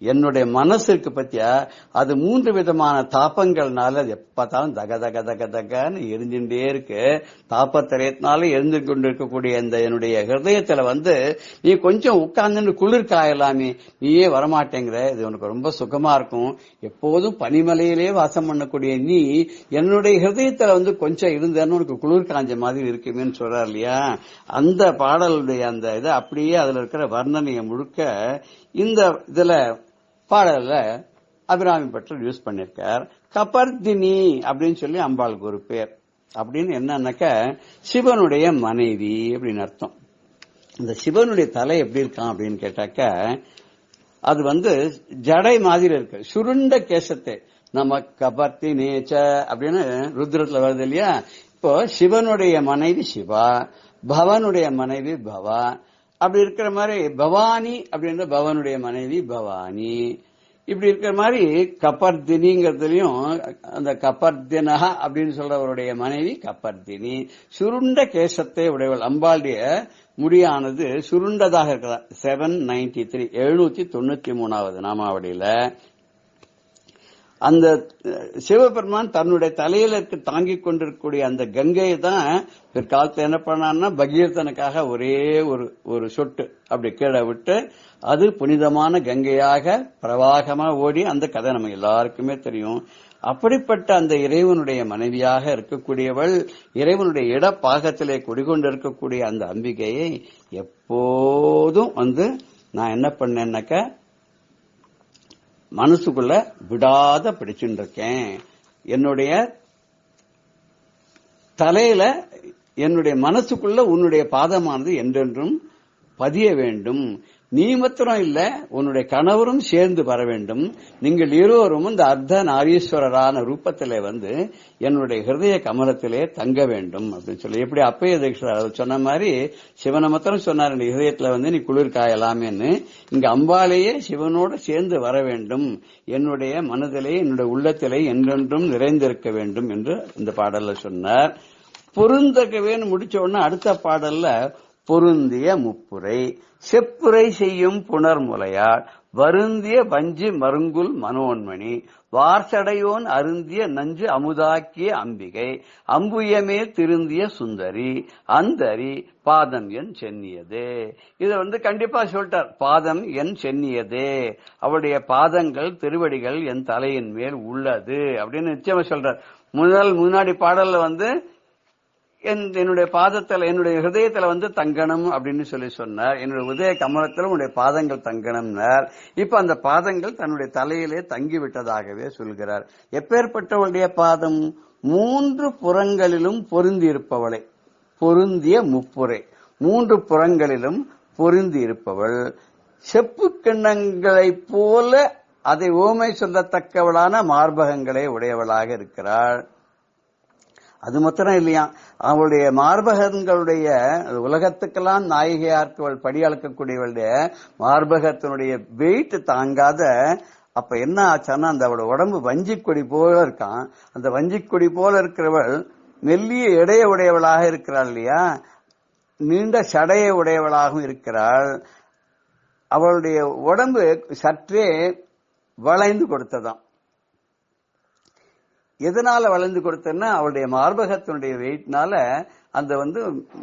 என்னுடைய மனசு இருக்கு பத்தியா, அது 3 விதமான தாப்பங்கள்னால அது எப்ப பார்த்தாலும் தக தக தக தகன்னு எரிஞ்சுட்டே இருக்கு. தாப்பத்திரயத்தினால எரிந்து கொண்டு இருக்கக்கூடிய இந்த என்னுடைய ஹிருதயத்துல நீ கொஞ்சம் உட்கார்ந்து குளிர் காயலாமே, நீயே வரமாட்டேங்கிற. இது உனக்கு ரொம்ப சுகமா இருக்கும். எப்போதும் பனிமலையிலே வாசம் பண்ணக்கூடிய நீ என்னுடைய ஹிருதயத்துல கொஞ்சம் இருந்தேன்னு உனக்கு குளிர் காஞ்ச மாதிரி இருக்குமேன்னு சொல்றாரு இல்லையா. அந்த பாடலுடைய அந்த இதை அப்படியே அதுல இருக்கிற வர்ணனையை முழுக்க இந்த இதுல பாடல்ல அபிராமி பட்டர் யூஸ் பண்ணிருக்கார். கபர்தினி அப்படின்னு சொல்லி அம்பாளுக்கு ஒரு பேர். அப்படின்னு என்னன்னாக்க சிவனுடைய மனைவி அப்படின்னு அர்த்தம். இந்த சிவனுடைய தலை எப்படி இருக்கான் அப்படின்னு கேட்டாக்க, அது ஜடை மாதிரி இருக்கு, சுருண்ட கேசத்தை. நம்ம கபர்த்தி நேச்ச அப்படின்னு ருத்ரத்துல வருது இல்லையா. இப்போ சிவனுடைய மனைவி சிவா, பவனுடைய மனைவி பவா. அப்படி இருக்கிற மாதிரி பவானி அப்படின்ற பவனுடைய மனைவி பவானி. இப்படி இருக்கிற மாதிரி கபர்தினிங்கிறதுலயும் அந்த கபர்தினஹா அப்படின்னு சொல்றவருடைய மனைவி கபர்தினி. சுருண்ட கேசத்தை உடையவள். அம்பாளுடைய முடியானது சுருண்டதாக இருக்கிறதா. 793 793வது நாமாவளியில அந்த சிவபெருமான் தன்னுடைய தலையில தாங்கிக் கொண்டிருக்கக்கூடிய அந்த கங்கையை தான் பிற்காலத்தில் என்ன பண்ணான்னா பகீரதனுக்காக ஒரே ஒரு சொட்டு அப்படி கீழே விட்டு அது புனிதமான கங்கையாக பிரவாகமா ஓடி, அந்த கதை நம்ம எல்லாருக்குமே தெரியும். அப்படிப்பட்ட அந்த இறைவனுடைய மனைவியாக இருக்கக்கூடியவள், இறைவனுடைய இடப்பாகத்திலே குடிகொண்டிருக்கக்கூடிய அந்த அம்பிகையை எப்போதும் நான் என்ன பண்ணேன்னாக்க மனசுக்குள்ள விடாத பிடிச்சுட்டு இருக்கேன். என்னுடைய தலையில, என்னுடைய மனசுக்குள்ள உன்னுடைய பாதமானது என்றென்றும் பதிய வேண்டும். நீ மாத்திரம் இல்ல, உன்னுடைய கணவரும் சேர்ந்து வர வேண்டும். நீங்கள் இருவரும் இந்த அர்த்த நாரீஸ்வரரான ரூபத்திலே என்னுடைய ஹிருதய கமலத்திலே தங்க வேண்டும் அப்படின்னு சொல்லி, எப்படி அப்பைய தீட்சிதர் சொன்ன மாதிரி சிவனை மாத்திரம் சொன்னார், இந்த ஹிருதயத்துல நீ குளிர் காயலாமேன்னு. இங்க அம்பாலேயே சிவனோட சேர்ந்து வர வேண்டும், என்னுடைய மனதிலே என்னுடைய உள்ளத்திலே என்றென்றும் நிறைந்திருக்க வேண்டும் என்று இந்த பாடல்ல சொன்னார். பொருந்தகவேன்னு முடிச்ச உடனே அடுத்த பாடல்ல பொருந்திய முப்புரை செப்புரை செய்யும் புனர்முலையாள் வருந்திய வஞ்சி மருங்குல் மனோன்மணி வார்சடையோன் அருந்திய நஞ்சு அமுதாக்கிய அம்பிகை அம்புயமே திருந்திய சுந்தரி அந்தரி பாதம் என் சென்னியதே. இத கண்டிப்பா சொல்லிட்டார், பாதம் என் சென்னியதே, அவளுடைய பாதங்கள் திருவடிகள் என் தலையின் மேல் உள்ளது அப்படின்னு நிச்சயமா சொல்றார். முன்னாடி பாடல்ல என்னுடைய பாதத்துல, என்னுடைய ஹிருதயத்துல தங்கணும் அப்படின்னு சொல்லி சொன்னார். என்னுடைய உதய கமலத்துல உன்னுடைய பாதங்கள் தங்கணும்னார். இப்ப அந்த பாதங்கள் தன்னுடைய தலையிலே தங்கி விட்டதாகவே சொல்கிறார். எப்பேற்பட்டவளுடைய பாதம்? 3 புறங்களிலும் பொருந்தி இருப்பவளை, பொருந்திய முப்புரை, 3 புறங்களிலும் பொருந்தி இருப்பவள், செப்பு கிண்ணங்களைப் போல அதை ஓமை சொல்லத்தக்கவளான மார்பகங்களை உடையவளாக இருக்கிறாள். அது மாத்திரம் இல்லையா, அவளுடைய மார்பகங்களுடைய உலகத்துக்கெல்லாம் நாயகியார்க்கு படி அளக்கக்கூடியவளுடைய மார்பகத்தினுடைய வெயிட் தாங்காத, அப்ப என்ன ஆச்சான்னா அந்த அவளோட உடம்பு வஞ்சிக்கொடி போல இருக்கான். அந்த வஞ்சிக்கொடி போல இருக்கிறவள் மெல்லிய எடைய உடையவளாக இருக்கிறாள் இல்லையா, நீண்ட சடைய உடையவளாகவும் இருக்கிறாள். அவளுடைய உடம்பு சற்றே வளைந்து கொடுத்ததாம். எதனால வளைந்து கொடுத்தன்னா அவளுடைய மார்பகத்தினுடைய வெயிட்னால அந்த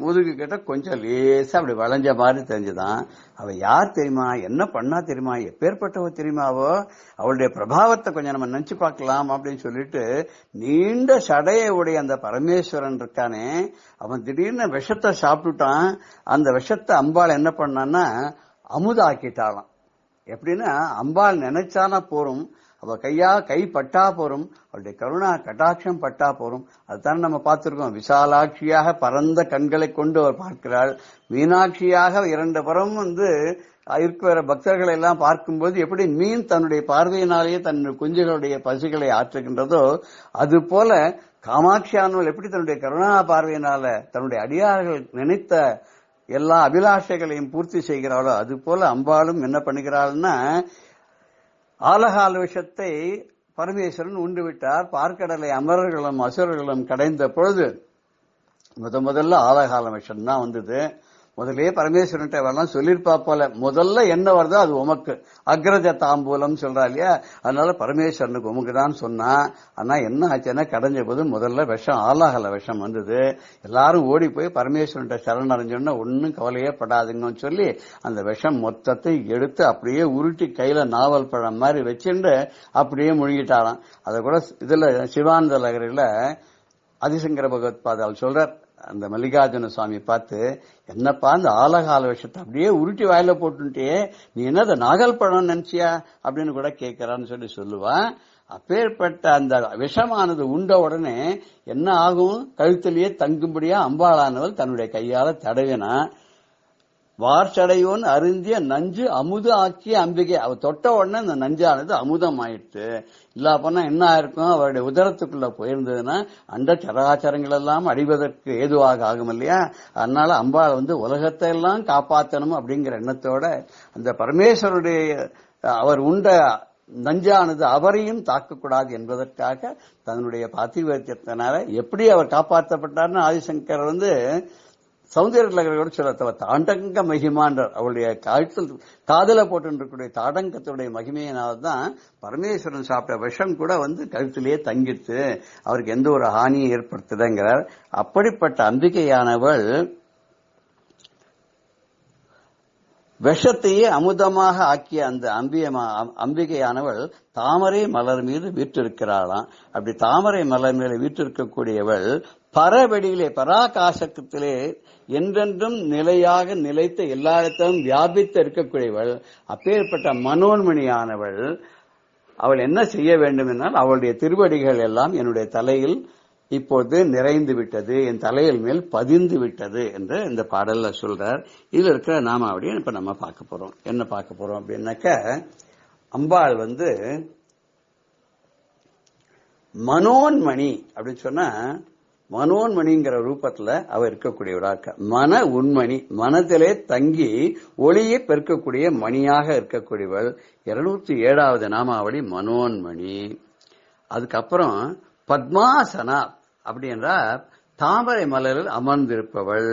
முதுகு கிட்ட கொஞ்சம் லேசா அப்படி வளைஞ்ச மாதிரி தெரிஞ்சுதான். அவ யார் தெரியுமா, என்ன பண்ணா தெரியுமா, எப்பேற்பட்டவ தெரியுமா, அவளுடைய பிரபாவத்தை கொஞ்சம் நம்ம நினைச்சு பார்க்கலாம் அப்படின்னு சொல்லிட்டு நீண்ட சடைய உடைய அந்த பரமேஸ்வரன் இருக்கானே, அவன் திடீர்னு விஷத்தை சாப்பிட்டுட்டான். அந்த விஷத்தை அம்பாள் என்ன பண்ணான்னா அமுதாக்கிட்டாளாம். எப்படின்னா அம்பாள் நினைச்சானா போறோம், அவ கை பட்டா போறோம், அவளுடைய கருணா கட்டாட்சம் பட்டா போறோம். அதுதான் நம்ம பார்த்திருக்கோம். விசாலாட்சியாக பரந்த கண்களை கொண்டு அவர் பார்க்கிறாள். மீனாட்சியாக 2 புறம் இருக்கிற பக்தர்களை எல்லாம் பார்க்கும்போது எப்படி மீன் தன்னுடைய பார்வையினாலேயே தன்னுடைய குஞ்சுகளுடைய பசிகளை ஆற்றுகின்றதோ, அது போல காமாட்சியானவள் எப்படி தன்னுடைய கருணா பார்வையினால தன்னுடைய அடியார்கள் நினைத்த எல்லா அபிலாஷைகளையும் பூர்த்தி செய்கிறாளோ, அது போல அம்பாளும் என்ன பண்ணுகிறாள்னா ஆலகால விஷத்தை பரமேஸ்வரன் உண்டு விட்டார். பார்க்கடலை அமரர்களும் அசுரர்களும் கடைந்த பொழுது முதல்ல ஆலகால விஷம் தான் வந்தது. முதலே பரமேஸ்வரன் வரலாம் சொல்லிருப்பா போல, முதல்ல என்ன வருதோ அது உமக்கு அக்ரஜ தாம்பூலம் சொல்றா இல்லையா, அதனால பரமேஸ்வரனுக்கு உமக்கு தான் சொன்னா. ஆனா என்ன ஆச்சுன்னா கடைஞ்ச போது முதல்ல விஷம் ஆலாகல விஷம் வந்தது. எல்லாரும் ஓடி போய் பரமேஸ்வரன் சரணடைஞ்சோன்னா ஒன்னும் கவலையே படாதுங்கன்னு சொல்லி அந்த விஷம் மொத்தத்தை எடுத்து அப்படியே உருட்டி கையில நாவல் பழம் மாதிரி வச்சுட்டு அப்படியே முழுங்கிட்டாராம். அதை கூட இதுல சிவானந்த லகரில ஆதிசங்கர பகவத் பாதால் சொல்றார், அந்த மல்லிகார்ஜுன சுவாமி பார்த்து, என்னப்பா அந்த ஆலகால விஷத்தை அப்படியே உருட்டி வாயில போட்டுட்டே, நீ என்னத நாகல் பழம் நினைச்சியா அப்படின்னு கூட கேட்கிறான்னு சொல்லுவான். அப்பேற்பட்ட அந்த விஷமானது உண்ட உடனே என்ன ஆகும், கழுத்திலேயே தங்கும்படியா அம்பாளானவள் தன்னுடைய கையால தடவினா. வார்ச்சடையோன் அருந்திய நஞ்சு அமுது ஆக்கிய அம்பிகை, அவ தொட்ட உடனே அந்த நஞ்சானது அமுதம் ஆயிடுச்சு. இல்ல போனா என்ன ஆயிருக்கும், அவருடைய உதரத்துக்குள்ள போயிருந்ததுன்னா அண்ட சராச்சரங்கள் எல்லாம் அடிவதற்கு ஏதுவாக ஆகும் இல்லையா. அதனால அம்பாள் உலகத்தை எல்லாம் காப்பாற்றணும் அப்படிங்கிற எண்ணத்தோட அந்த பரமேஸ்வருடைய அவர் உண்ட நஞ்சானது அவரையும் தாக்கக்கூடாது என்பதற்காக தன்னுடைய பாத்திவத்தியத்தினால எப்படி அவர் காப்பாற்றப்பட்டார்னு ஆதிசங்கர் சௌந்தர்யலகரோட சொல்ல தாண்டங்க மகிமான்றார். அவளுடைய காதல போட்டு தாடங்கத்துடைய மகிமையினால்தான் பரமேஸ்வரன் சாப்பிட்ட விஷம் கூட கழுத்திலேயே தங்கிடுத்து, அவருக்கு எந்த ஒரு ஹானியும் ஏற்படுத்துதுங்கிறார். அப்படிப்பட்ட அம்பிகையானவள் விஷத்தையே அமுதமாக ஆக்கிய அந்த அம்பிகையானவள் தாமரை மலர் மீது வீற்றிருக்கிறாளாம். அப்படி தாமரை மலர் மீது வீற்றிருக்கக்கூடியவள் பரவெளியிலே பராகாசத்திலே என்றென்றும் நிலையாக நிலைத்த எல்லா இடத்திலும் வியாபித்து இருக்கக்கூடியவள். அப்பேற்பட்ட மனோன்மணியானவள் அவள் என்ன செய்ய வேண்டும் என்றால், அவளுடைய திருவடிகள் எல்லாம் என்னுடைய தலையில் இப்போது நிறைந்து விட்டது, என் தலையில் மேல் பதிந்து விட்டது என்று இந்த பாடல்ல சொல்றார். இதுல இருக்கிற நாமாவளியை இப்ப நம்ம பார்க்க போறோம். என்ன பார்க்க போறோம் அப்படின்னாக்க, அம்பாள் மனோன்மணி அப்படின்னு சொன்னா, மனோன்மணிங்கிற ரூபத்துல அவ இருக்கக்கூடியவராக மன உண்மணி, மனத்திலே தங்கி ஒளியை பெருக்கக்கூடிய மணியாக இருக்கக்கூடியவள். 207வது நாமாவளி மனோன்மணி. அதுக்கப்புறம் பத்மாசனா அப்படின்றா தாமரை மலரில் அமர்ந்திருப்பவள்.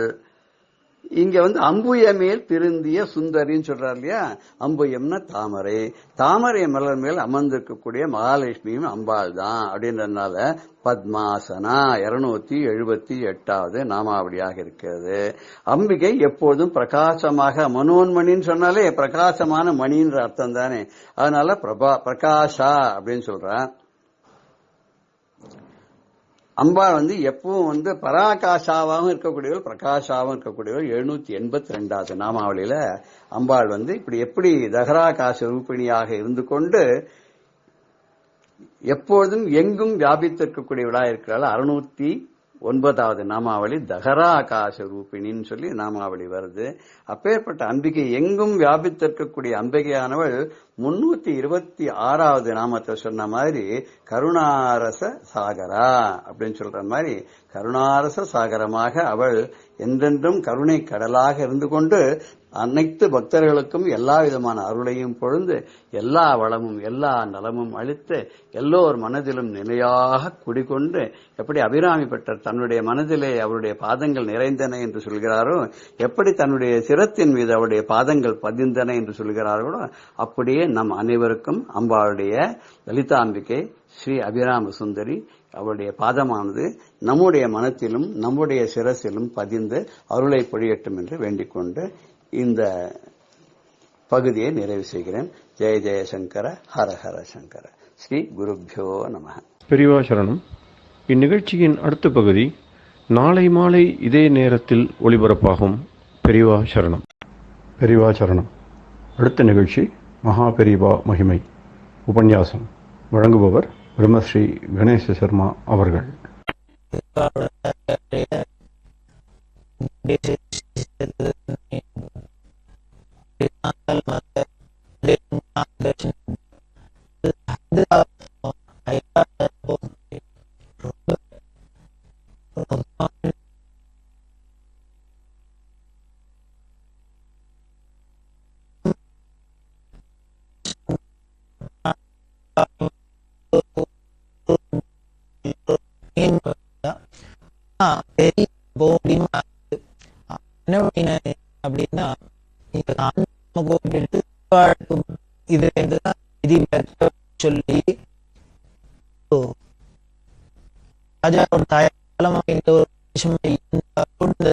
இங்க அம்புய மேல் திருந்திய சுந்தரின்னு சொல்றாரு இல்லையா, அம்புயம்னா தாமரை, தாமரை மலர் மேல் அமர்ந்திருக்கக்கூடிய மகாலட்சுமியும் அம்பாள் தான் அப்படின்றதுனால பத்மாசனா 278வது நாமாவளியாக இருக்கிறது. அம்பிகை எப்போதும் பிரகாசமாக, மனோன்மணின்னு சொன்னாலே பிரகாசமான மணின்ற அர்த்தம் தானே, அதனால பிரகாஷா அப்படின்னு சொல்றான். அம்பாள் எப்பவும் பராகாஷாவாகவும் இருக்கக்கூடியவள், பிரகாஷாவும் இருக்கக்கூடியவள். 782வது நாமாவளியில அம்பாள் எப்படி தகராகாச ரூபிணியாக இருந்து கொண்டு எப்போதும் எங்கும் வியாபித்திருக்கக்கூடியவளா இருக்கிறாள். 609வது நாமாவளி தகராகாச ரூபிணின்னு சொல்லி நாமாவளி வருது. அப்பேற்பட்ட அம்பிகை எங்கும் வியாபித்திருக்கக்கூடிய அம்பிகையானவள் 326வது நாமத்தை சொன்ன மாதிரி கருணாரச சாகரா அப்படின்னு சொல்ற மாதிரி கருணாரச சாகரமாக அவள் என்றென்றும் கருணை கடலாக இருந்து கொண்டு அனைத்து பக்தர்களுக்கும் எல்லா விதமான அருளையும் பொழுது எல்லா வளமும் எல்லா நலமும் அளித்து எல்லோர் மனதிலும் நிலையாக குடிகொண்டு, எப்படி அபிராமி பட்டர் தன்னுடைய மனதிலே அவருடைய பாதங்கள் நிறைந்தன என்று சொல்கிறாரோ, எப்படி தன்னுடைய சிரத்தின் மீது அவருடைய பாதங்கள் பதிந்தன என்று சொல்கிறார்களோ, அப்படியே நம் அனைவருக்கும் அம்பாளுடைய லலிதாம்பிகை ஸ்ரீ அபிராம சுந்தரி அவருடைய பாதமானது நம்முடைய மனத்திலும் நம்முடைய சிரசிலும் பதிந்து அருளை பொழியட்டும் என்று வேண்டிக் கொண்டு இந்த பகுதியை நிறைவு செய்கிறேன். ஜெய ஜெயசங்கர ஹர ஹர சங்கர. ஸ்ரீ குருப்யோ நம. பெரியவா சரணம். இந்நிகழ்ச்சியின் அடுத்த பகுதி நாளை மாலை இதே நேரத்தில் ஒளிபரப்பாகும். பெரியவா சரணம். பெரியவா சரணம். அடுத்த நிகழ்ச்சி மகா பெரியவா மகிமை உபன்யாசம். வழங்குபவர் பிரம்மஸ்ரீ கணேச சர்மா அவர்கள். அப்படின்னா இது சொல்லி ராஜாவோட தாயாலம் அப்படின்ற ஒரு அவரோட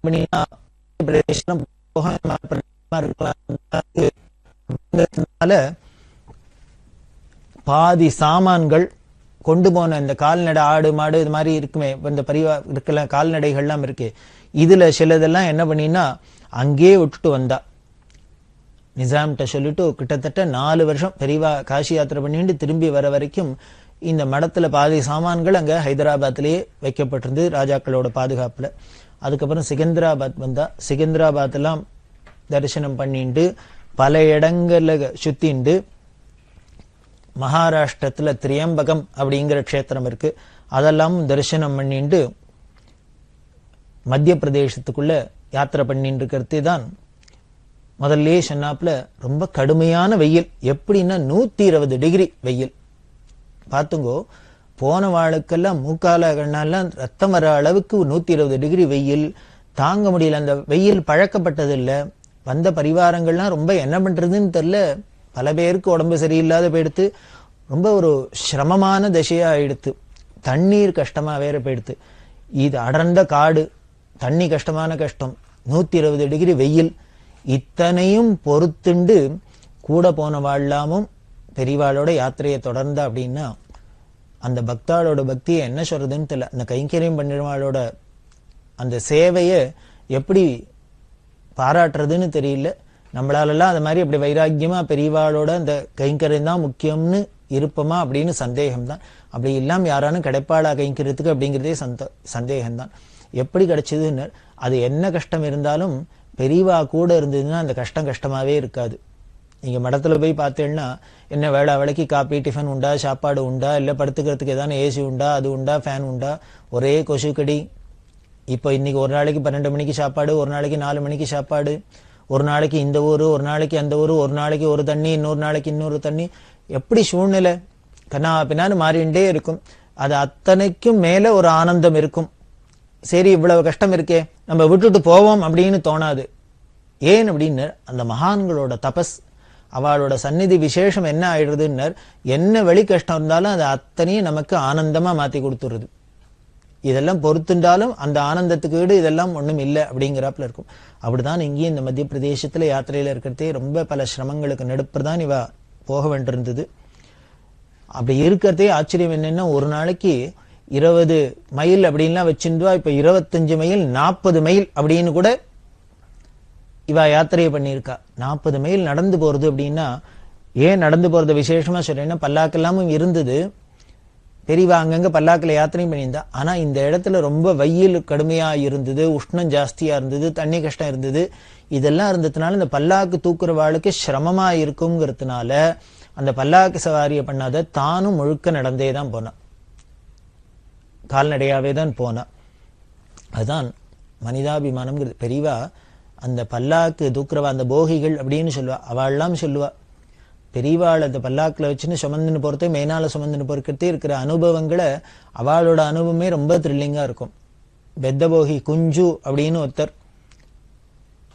மரியாதை பாதி சாமான்கள் கொண்டு போன இந்த கால்நடை ஆடு மாடு இது மாதிரி இருக்குமே, இந்த பரிவா இருக்கல கால்நடைகள்லாம் இருக்கு, இதுல சிலதெல்லாம் என்ன பண்ணினா அங்கேயே விட்டுட்டு வந்தா. நிசாம்கிட்ட சொல்லிட்டு கிட்டத்தட்ட 4 வருஷம் பெரியவா காசி யாத்திரை பண்ணிட்டு திரும்பி வர வரைக்கும் இந்த மடத்துல பாதி சாமான்கள் அங்க ஹைதராபாத்லயே வைக்கப்பட்டிருந்து ராஜாக்களோட பாதுகாப்புல. அதுக்கப்புறம் சிகந்தராபாத் வந்தா. சிகந்தராபாத் எல்லாம் தரிசனம் பண்ணிட்டு பல இடங்கள்ல சுத்திண்டு மகாராஷ்டிரத்துல திரியம்பகம் அப்படிங்கிற க்ஷேத்திரம் இருக்கு, அதெல்லாம் தரிசனம் பண்ணிட்டு மத்திய பிரதேசத்துக்குள்ள யாத்திரை பண்ணிட்டு இருக்கிறது தான் முதல்ல சொன்னாப்புல ரொம்ப கடுமையான வெயில். எப்படின்னா 120 டிகிரி வெயில். பார்த்துங்கோ, போன வாளுக்கெல்லாம் மூக்கால கண்ணாலாம் ரத்தம் வர அளவுக்கு 120 டிகிரி வெயில் தாங்க முடியல. அந்த வெயில் பழக்கப்பட்டது இல்லை. வந்த பரிவாரங்கள்லாம் ரொம்ப என்ன பண்றதுன்னு தெரியல. பல பேருக்கு உடம்பு சரியில்லாத போயிடுத்து. ரொம்ப ஒரு சிரமமான திசையா ஆயிடுத்து. தண்ணீர் கஷ்டமா வேற போயிடுத்து. இது அடர்ந்த காடு, தண்ணி கஷ்டமான கஷ்டம், 120 டிகிரி வெயில், இத்தனையும் பொறுத்துண்டு கூட போன வாழலாமும் பெரியவாளோட யாத்திரையை தொடர்ந்தா அப்படின்னா அந்த பக்தாளோட பக்தியை என்ன சொல்றதுன்னு தெரியல. அந்த கைங்கரியம் பண்ணிடுவாளோட அந்த சேவையை எப்படி பாராட்டுறதுன்னு தெரியல. நம்மளாலெல்லாம் அது மாதிரி அப்படி வைராக்கியமா பெரியவாளோட அந்த கைங்கரியம் தான் முக்கியம்னு இருப்போமா அப்படின்னு சந்தேகம்தான். அப்படி இல்லாம யாரானும் கிடைப்பாளா கைங்கரியத்துக்கு அப்படிங்கிறதே சந்தேகம்தான். எப்படி கிடைச்சதுன்னு, அது என்ன கஷ்டம் இருந்தாலும் பெரியவா கூட இருந்ததுன்னா அந்த கஷ்டம் கஷ்டமாவே இருக்காது. நீங்க மடத்துல போய் பார்த்தீங்கன்னா என்ன வேளா வேலைக்கு காப்பி டிஃபன் உண்டா, சாப்பாடு உண்டா, இல்ல படுத்துக்கிறதுக்கு ஏதாவது ஏசி உண்டா, அது உண்டா, ஃபேன் உண்டா, ஒரே கொசுக்கடி. இப்போ இன்னைக்கு ஒரு நாளைக்கு 12 மணிக்கு சாப்பாடு, ஒரு நாளைக்கு 4 மணிக்கு சாப்பாடு, ஒரு நாளைக்கு இந்த ஊரு, ஒரு நாளைக்கு அந்த ஊரு, ஒரு நாளைக்கு ஒரு தண்ணி, இன்னொரு நாளைக்கு இன்னொரு தண்ணி. எப்படி சூழ்நிலை கண்ணா பின்னான்னு மாறிண்டே இருக்கும். அது அத்தனைக்கும் மேல ஒரு ஆனந்தம் இருக்கும். சரி இவ்வளவு கஷ்டம் இருக்கே நம்ம விட்டுட்டு போவோம் அப்படின்னு தோணாது. ஏன் அப்படின்னு அந்த மகான்களோட தபஸ், அவளோட சந்நிதி விசேஷம் என்ன ஆயிடுறதுன்னு, என்ன வெளி கஷ்டம் இருந்தாலும் அது அத்தனையும் நமக்கு ஆனந்தமா மாத்தி கொடுத்துருது. இதெல்லாம் பொறுத்துண்டாலும் அந்த ஆனந்தத்துக்கு ஈடு இதெல்லாம் ஒண்ணும் இல்லை அப்படிங்கிறாப்புல இருக்கும். அப்படிதான் இங்கேயும் இந்த மத்திய பிரதேசத்துல யாத்திரையில இருக்கிறதே ரொம்ப பல சிரமங்களுக்கு நடுப்புதான் இவ போக வேண்டியிருந்தது. அப்படி இருக்கிறதே ஆச்சரியம் என்னன்னா, ஒரு நாளைக்கு 20 மைல் அப்படின்லாம் வச்சிருந்தா இப்ப 25 மைல் 40 மைல் அப்படின்னு கூட இவ யாத்திரையை பண்ணியிருக்கா. 40 மைல் நடந்து போறது அப்படின்னா, ஏன் நடந்து போறது விசேஷமா சொல்றேன்னா, பல்லாக்கெல்லாமும் இருந்தது, பெரியவா அங்கங்க பல்லாக்கில் யாத்திரையும் பண்ணியிருந்தா. ஆனா இந்த இடத்துல ரொம்ப வெயில் கடுமையா இருந்தது, உஷ்ணம் ஜாஸ்தியா இருந்தது, தண்ணி கஷ்டம் இருந்தது. இதெல்லாம் இருந்ததுனால இந்த பல்லாக்கு தூக்குறவாளுக்கு சிரமமா இருக்குங்கிறதுனால அந்த பல்லாக்கு சவாரியை பண்ணாத தானும் முழுக்க நடந்தே தான் போனான், கால்நடையாவே தான் போனா. அதுதான் மனிதாபிமானம்ங்கிறது. பெரியவா அந்த பல்லாக்கு தூக்குறவா, அந்த போகிகள் அப்படின்னு சொல்லுவா, அவள்லாம் சொல்லுவா, பெரியவாள் அந்த பல்லாக்குல வச்சுன்னு சுமந்துன்னு போறதே, மேனால சுமந்துன்னு போறதே இருக்கிற அனுபவங்களை அவளோட அனுபவமே ரொம்ப த்ரில்லிங்கா இருக்கும். பெத்த போகி குஞ்சு அப்படின்னு ஒருத்தர்